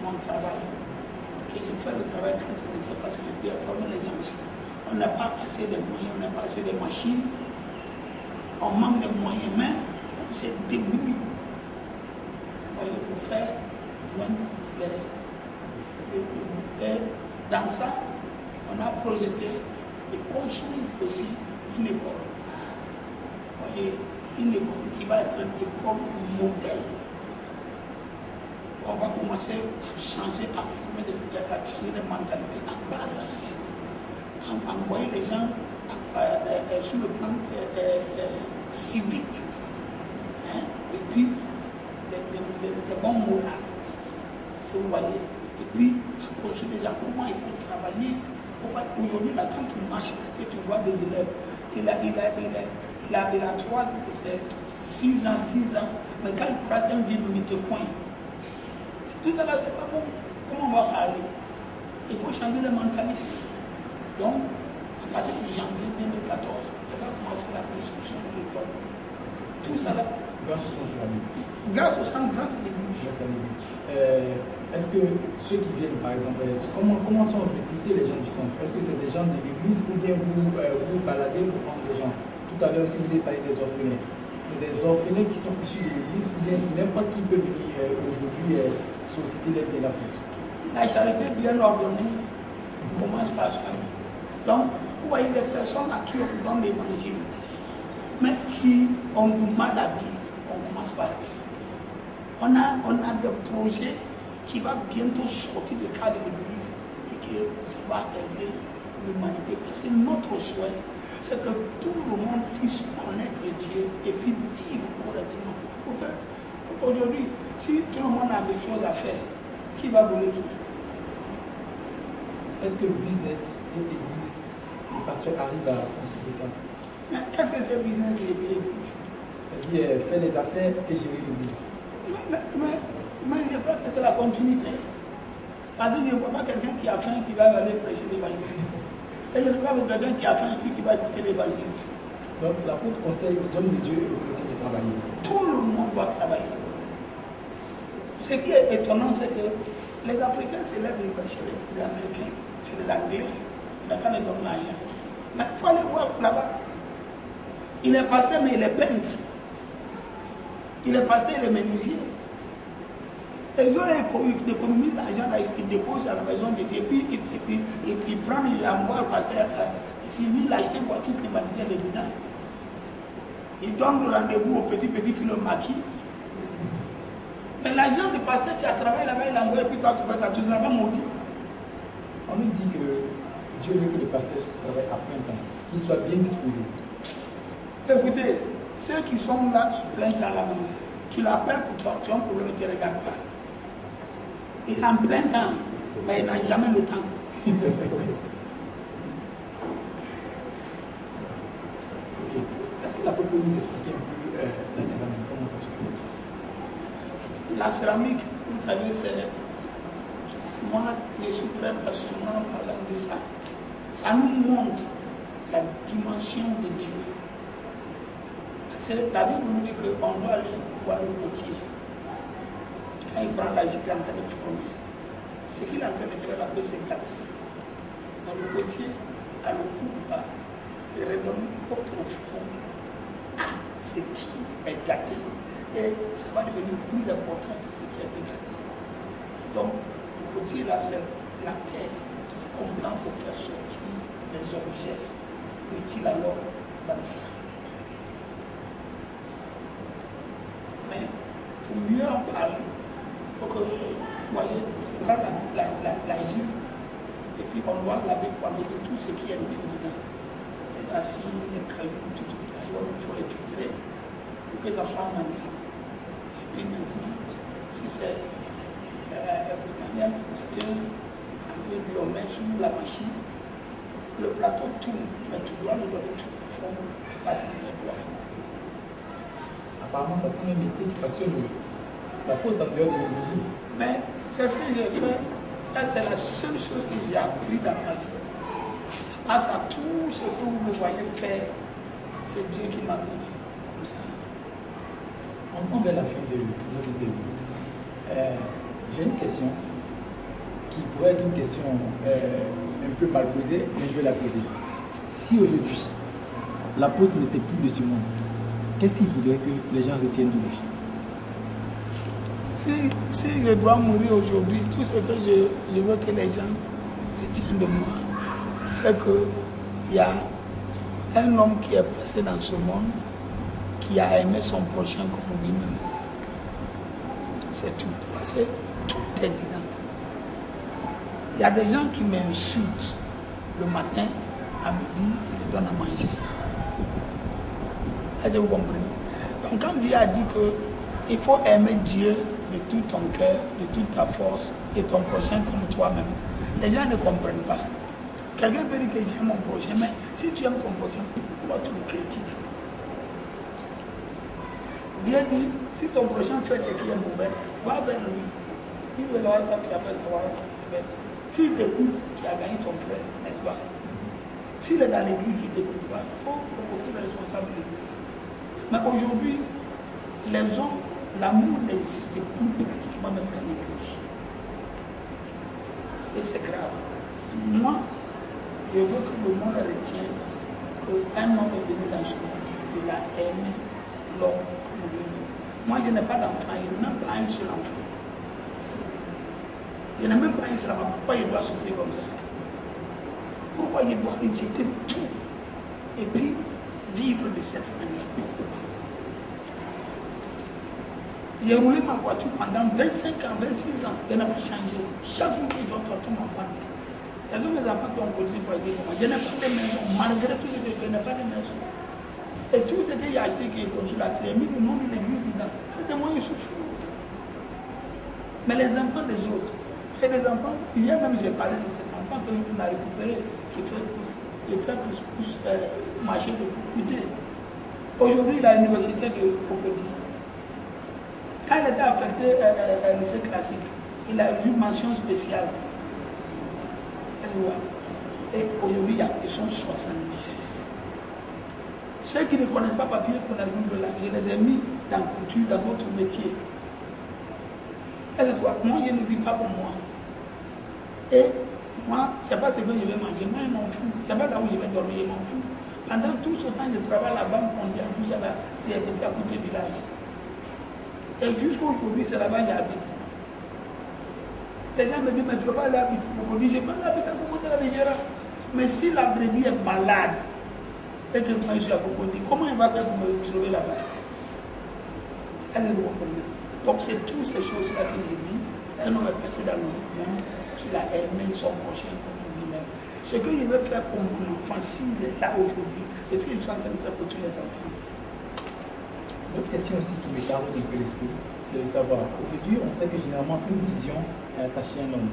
mon travail. Que je fais le travail quand c'est nécessaire parce que je peux former les gens aussi. On n'a pas assez de moyens, on n'a pas assez de machines. On manque de moyens, mais on se débrouille pour faire dans ça, on a projeté de construire aussi une école. Voyez, une école qui va être une école modèle. On va commencer à changer, à former à changer de mentalité à bas âge. À envoyer les gens sur le plan civique. Hein, et puis, des bons morales. Si vous voyez. Et puis, approcher des gens, comment il faut travailler. Aujourd'hui, quand tu marches et tu vois des élèves, il a 3, 6 ans, 10 ans, mais quand il croise un vieux minute point, tout ça là, c'est pas bon. Comment on va parler? Il faut changer de mentalité. Donc, à partir de janvier 2014, on va commencer la construction de l'école. Tout ça là. Grâce au centre céramique. Grâce au centre, grâce à l'église. Est-ce que ceux qui viennent, par exemple, comment sont recrutés les gens du centre? Est-ce que c'est des gens de l'église ou bien vous baladez pour prendre des gens? Tout à l'heure aussi, vous avez parlé des orphelins. C'est des orphelins qui sont issus de l'église ou bien n'importe qui peut venir aujourd'hui solliciter l'aide de la l'apôtre? La charité bien ordonnée commence par soi-même. Donc, vous voyez des personnes à qui on donne l'évangile, mais qui ont du mal à vivre, on commence par eux. On a des projets qui va bientôt sortir du cadre de l'église et que ça va aider l'humanité. Parce que notre souhait, c'est que tout le monde puisse connaître Dieu et puis vivre correctement. Donc aujourd'hui, si tout le monde a des choses à faire, qui va voler qui? Est-ce que le business et l'église, le pasteur arrive à concilier ça? Mais qu'est-ce que c'est business et l'église? C'est-à-dire faire les affaires et gérer l'église. Mais je crois que c'est la continuité. Parce que je ne vois pas quelqu'un qui a faim qui va aller prêcher l'évangile. Et je ne vois pas quelqu'un qui a faim et puis qui va écouter l'évangile. Donc l'apôtre conseille aux hommes de Dieu et aux chrétiens de travailler. Tout le monde doit travailler. Ce qui est étonnant, c'est que les Africains s'élèvent chez les Américains, chez les Anglais, ils n'ont pas les dons l'argent. Mais il faut aller voir là-bas. Il est pasteur, mais il est peintre. Il est pasteur, il est menuisier. Et il économise l'argent, il dépose à la maison de Dieu, et puis il prend, il envoie au pasteur. S'il veut l'acheter pour tout climatiser le dedans. Il donne le rendez-vous au petit filo maquis. Mais l'argent du pasteur qui a travaillé là-bas, il envoie, et puis toi tu fais ça, tu ne seras pas maudit. On nous dit que Dieu veut que le pasteur travaille à plein temps, qu'il soit bien disposé. Écoutez, ceux qui sont là à plein temps là-bas, tu l'appelles pour toi, tu as un problème, tu ne regardes pas. Il est en plein temps, mais il n'a jamais le temps. Est-ce que l'apôtre peut nous expliquer un peu la céramique, comment ça se fait? La céramique, vous savez, c'est... Moi, je suis très passionné en parlant de ça. Ça nous montre la dimension de Dieu. Parce que la Bible nous dit qu'on doit aller voir le potier. Quand il prend la gigue en train de former, ce qu'il est en train de faire là-bas, c'est gâter. Dans le potier a le pouvoir de redonner autre forme à ce qui est gâté. Et ça va devenir plus important que ce qui a été gâté. Donc, le potier là, c'est la terre qu'on prend pour faire sortir des objets utiles alors dans ça. Mais pour mieux en parler, il faut que, vous voyez, prendre la gile et puis on doit laver pour enlever tout ce qui est dedans. Les racines, les cailloux, tout. Il faut les filtrer pour que ça soit maniable. Et puis maintenant, si c'est manière plateau, un peu de l'homme sur la machine, le plateau tourne, mais tu dois lui donner toutes les formes à partir de tes doigts. Apparemment, ça c'est un métier qui passionne l'apôtre en dehors de l'évangile. Mais c'est ce que j'ai fait. Ça, c'est la seule chose que j'ai appris dans ma vie. Grâce à tout ce que vous me voyez faire, c'est Dieu qui m'a donné comme ça. On vers la fin de notre interview. J'ai une question qui pourrait être une question un peu mal posée, mais je vais la poser. Si aujourd'hui, l'apôtre n'était plus de ce monde, qu'est-ce qu'il voudrait que les gens retiennent de lui? Si je dois mourir aujourd'hui, tout ce que je veux que les gens retiennent de moi, c'est qu'il y a un homme qui est passé dans ce monde, qui a aimé son prochain comme lui-même. C'est tout. Parce que tout est dedans. Il y a des gens qui m'insultent le matin, à midi, ils me donnent à manger. Est-ce que vous comprenez? Donc quand Dieu a dit qu'il faut aimer Dieu de tout ton cœur, de toute ta force, et ton prochain comme toi-même, les gens ne comprennent pas. Quelqu'un peut dire que j'aime mon prochain, mais si tu aimes ton prochain, pourquoi tu le critiques? Dieu dit, si ton prochain fait ce qui est mauvais, va vers lui. Il veut voir ça, tu as fait savoir, tu as fait ça. S'il t'écoute, tu as gagné ton frère, n'est-ce pas? S'il est dans l'église, il ne t'écoute pas, il faut convoquer le responsable de l'église. Mais aujourd'hui, les hommes, l'amour n'existe plus pratiquement même dans l'église. Et c'est grave. Moi, je veux que le monde retienne qu'un homme est venu dans ce monde, il a aimé l'homme comme lui-même. Moi, je n'ai pas d'enfant, je n'ai même pas un seul enfant. Je n'ai même pas un seul enfant. Pourquoi il doit souffrir comme ça? Pourquoi il doit éjecter tout et puis vivre de cette manière? J'ai roulé ma voiture pendant 25 ans, 26 ans, je n'ai pas changé. Chaque jour qu'ils ont tout mon panne. Ce sont mes enfants qui ont continué à dire comment. Je n'ai pas de maison, malgré tout ce que je n'ai pas de maison. Et tout ce que j'ai acheté qui est construit là, c'est mis le nom de l'église disant, c'est de moi qui souffre. Mais les enfants des autres, et les enfants, hier même j'ai parlé de cet enfant qu'on a récupéré, qui fait plus marcher de couper. Aujourd'hui, il est à l'université de Cocody. Quand il était affecté à lycée classique, il a eu une mention spéciale. Et aujourd'hui, ils sont 70. Ceux qui ne connaissent pas papier qu'on a vu de là, je les ai mis dans couture, dans votre métier. Et toi, moi, je ne vis pas pour moi. Et moi, ce n'est pas ce que je vais manger. Moi, je m'en fous. Ce n'est pas là où je vais dormir, je m'en fous. Pendant tout ce temps, je travaille à la Banque mondiale, tout ça là, j'ai habité à côté du village. Et jusqu'aujourd'hui, c'est là-bas que j'habite. Les gens me disent, mais tu ne peux pas aller habiter à Cocody. Je ne peux pas aller habiter à Cocody à Ligera. Mais si la brebis est malade, et que moi je suis à Cocody, comment il va faire pour me trouver là-bas? Est-ce que vous comprenez? Donc c'est toutes ces choses-là que j'ai dit. Un homme est passé dans le monde qu'il a aimé son prochain comme lui-même. Ce que je veux faire pour mon enfant, s'il est là aujourd'hui, c'est ce qu'il est en train de faire pour tous les enfants. L'autre question aussi qui me taraude un peu l'esprit, c'est de savoir, aujourd'hui on sait que généralement une vision est attachée à un homme.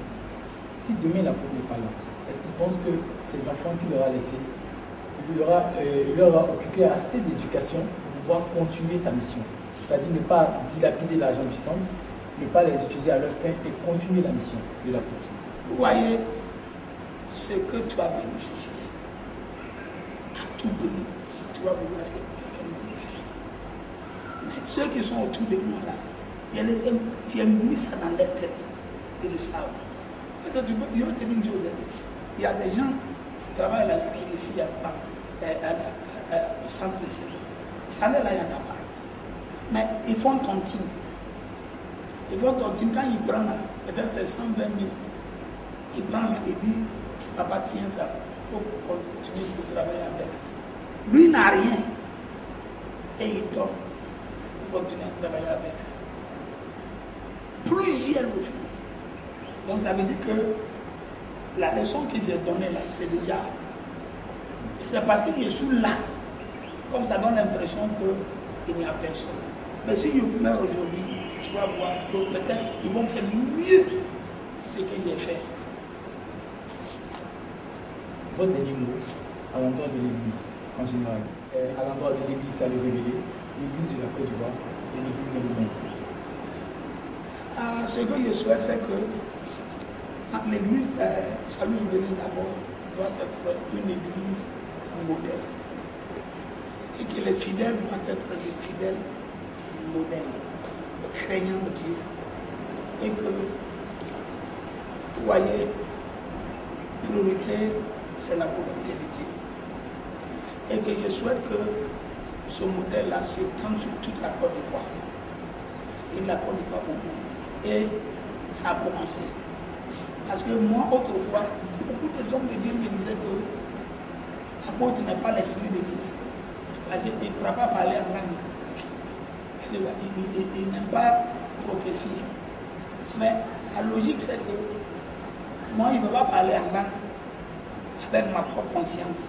Si demain l'apôtre n'est pas là, est-ce qu'il pense que ces enfants qu'il aura laissés, il leur a occupé assez d'éducation pour pouvoir continuer sa mission? C'est-à-dire ne pas dilapider l'argent du centre, ne pas les utiliser à leur fin et continuer la mission de l'apôtre. Vous voyez, ce que tu as bénéficié, à tout prix, tu vas vouloir ce que quelqu'un bénéficie. Mais ceux qui sont autour de moi là, j'ai mis ça dans leur tête, ils le savent. Parce que je vais te dire une chose, il y a des gens qui travaillent là, ici, au centre ici. Ça là, il n'y en a pas. Mais ils font tontine. Ils font tontine, quand ils prennent là, peut-être c'est 120 000. Il prend là et dit, papa tiens ça, il faut continuer de travailler avec. Lui n'a rien. Et il dort pour continuer à travailler avec. Plusieurs le font. Donc ça veut dire que la leçon que j'ai donnée là, c'est déjà. C'est parce que je suis là. Comme ça donne l'impression qu'il n'y a personne. Mais si je meurs aujourd'hui, tu vas voir que peut-être ils vont faire mieux que ce que j'ai fait. Votre dernier mot à l'endroit de l'Église en général, à l'endroit de l'Église à le révéler, l'Église de la Côte d'Ivoire et l'Église de monde. Ce que je souhaite, c'est que l'Église Salut Jubilé d'abord doit être une Église modèle. Et que les fidèles doivent être des fidèles modèles, craignant Dieu. Et que, vous voyez, priorité, c'est la volonté de Dieu. Et que je souhaite que ce modèle-là s'étende sur toute la Côte d'Ivoire. Et la Côte d'Ivoire au monde. Et ça a commencé. Parce que moi, autrefois, beaucoup de hommes de Dieu me disaient que l'apôtre n'est pas l'esprit de Dieu. Parce qu'il ne pourra pas parler en langue. Il n'aime pas prophétie. Mais la logique, c'est que moi, il ne peut pas parler en langue avec ma propre conscience.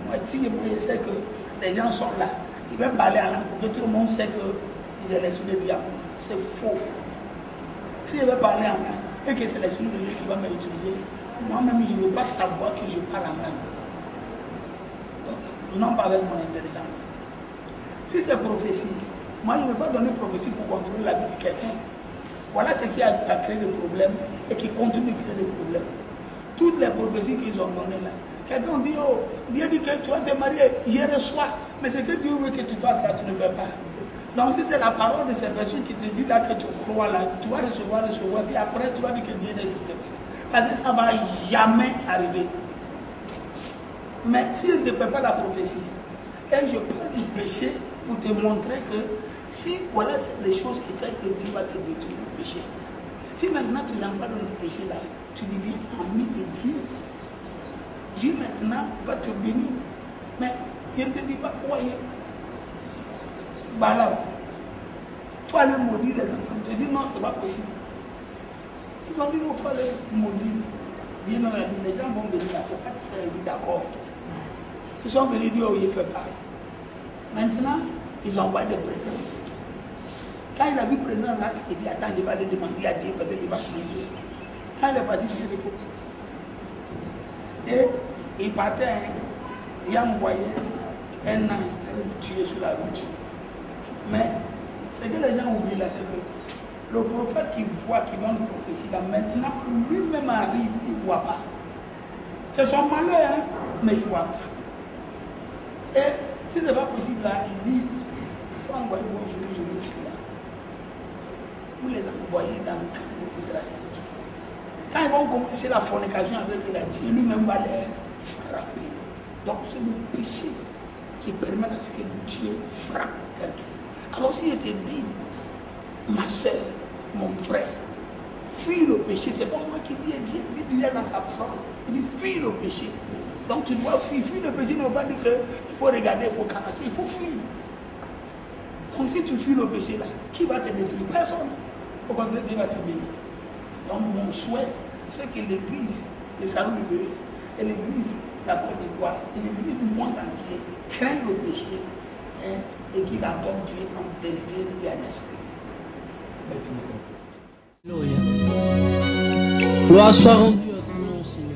Moi, si je sais que les gens sont là, il va parler en langue pour que tout le monde sait que j'ai l'esprit de Dieu. C'est faux. Si je veux parler en langue et que c'est l'esprit de Dieu qui va m'utiliser, moi-même, je ne veux pas savoir que je parle en langue. Donc, non pas avec mon intelligence. Si c'est prophétie, moi, je ne veux pas donner prophétie pour contrôler la vie de quelqu'un. Voilà ce qui a créé des problèmes et qui continue de créer des problèmes. Toutes les prophéties qu'ils ont données là. Quelqu'un dit, oh, Dieu dit que tu vas te marier, je reçois. Mais ce que Dieu veut que tu fasses là, tu ne fais pas. Donc si c'est la parole de cette personne qui te dit là que tu crois là, tu vas recevoir, puis après tu vas dire que Dieu n'existe pas. Parce que ça ne va jamais arriver. Mais si je ne te fais pas la prophétie, et je parle du péché pour te montrer que si voilà c'est les choses qui font que Dieu va te détruire le péché. Si maintenant tu n'aimes pas dans le péché là, tu deviens ami de Dieu. Dieu maintenant va te bénir. Mais il ne te dit pas quoi il est. Voilà. Il faut aller maudire les enfants. Je dis non, ce n'est pas possible. Ils ont dit non, il faut aller maudire. Dieu non, il a dit les gens vont venir là. Pourquoi tu fais? Il dit d'accord. Ils sont venus dire oh, il fait pareil. Maintenant, ils envoient des présents. Quand il a vu le présent là, il dit attends, je vais aller demander à Dieu, peut-être il va changer. Quand il est parti, il dit il faut partir. Et il partait, il a envoyé un ange le tuer sur la route. Mais ce que les gens oublient là, c'est que le prophète qui voit, qui donne une prophétie là, maintenant que lui-même arrive, il ne voit pas. C'est son malheur, hein? Mais il faut attendre. Et si ce n'est pas possible, là, il dit, il faut envoyer vos jeunes filles là. Vous les envoyez dans le camp des Israéliens. Quand ils vont commencer la fornication avec la Dieu, lui-même va les frapper. Donc c'est le péché qui permet à ce que Dieu frappe quelqu'un. Alors si je te dis, ma soeur, mon frère, fuis le péché, c'est pas moi qui dis, Dieu il est dans sa parole. Il dit, fuis le péché. Donc tu dois fuir. Fuir le péché ne veut pas dire qu'il faut regarder pour canasser, il faut fuir. Donc si tu fuis le péché là, qui va te détruire? Personne. Au contraire, Dieu va te bénir. Donc mon souhait, c'est que l'église, le salon du bébé, et l'église, la Côte d'Ivoire, et l'église du monde entier, craignent le péché, hein, et qu'il adore Dieu en vérité et en esprit. Merci beaucoup. Alléluia. Gloire soit rendue à ton nom, Seigneur.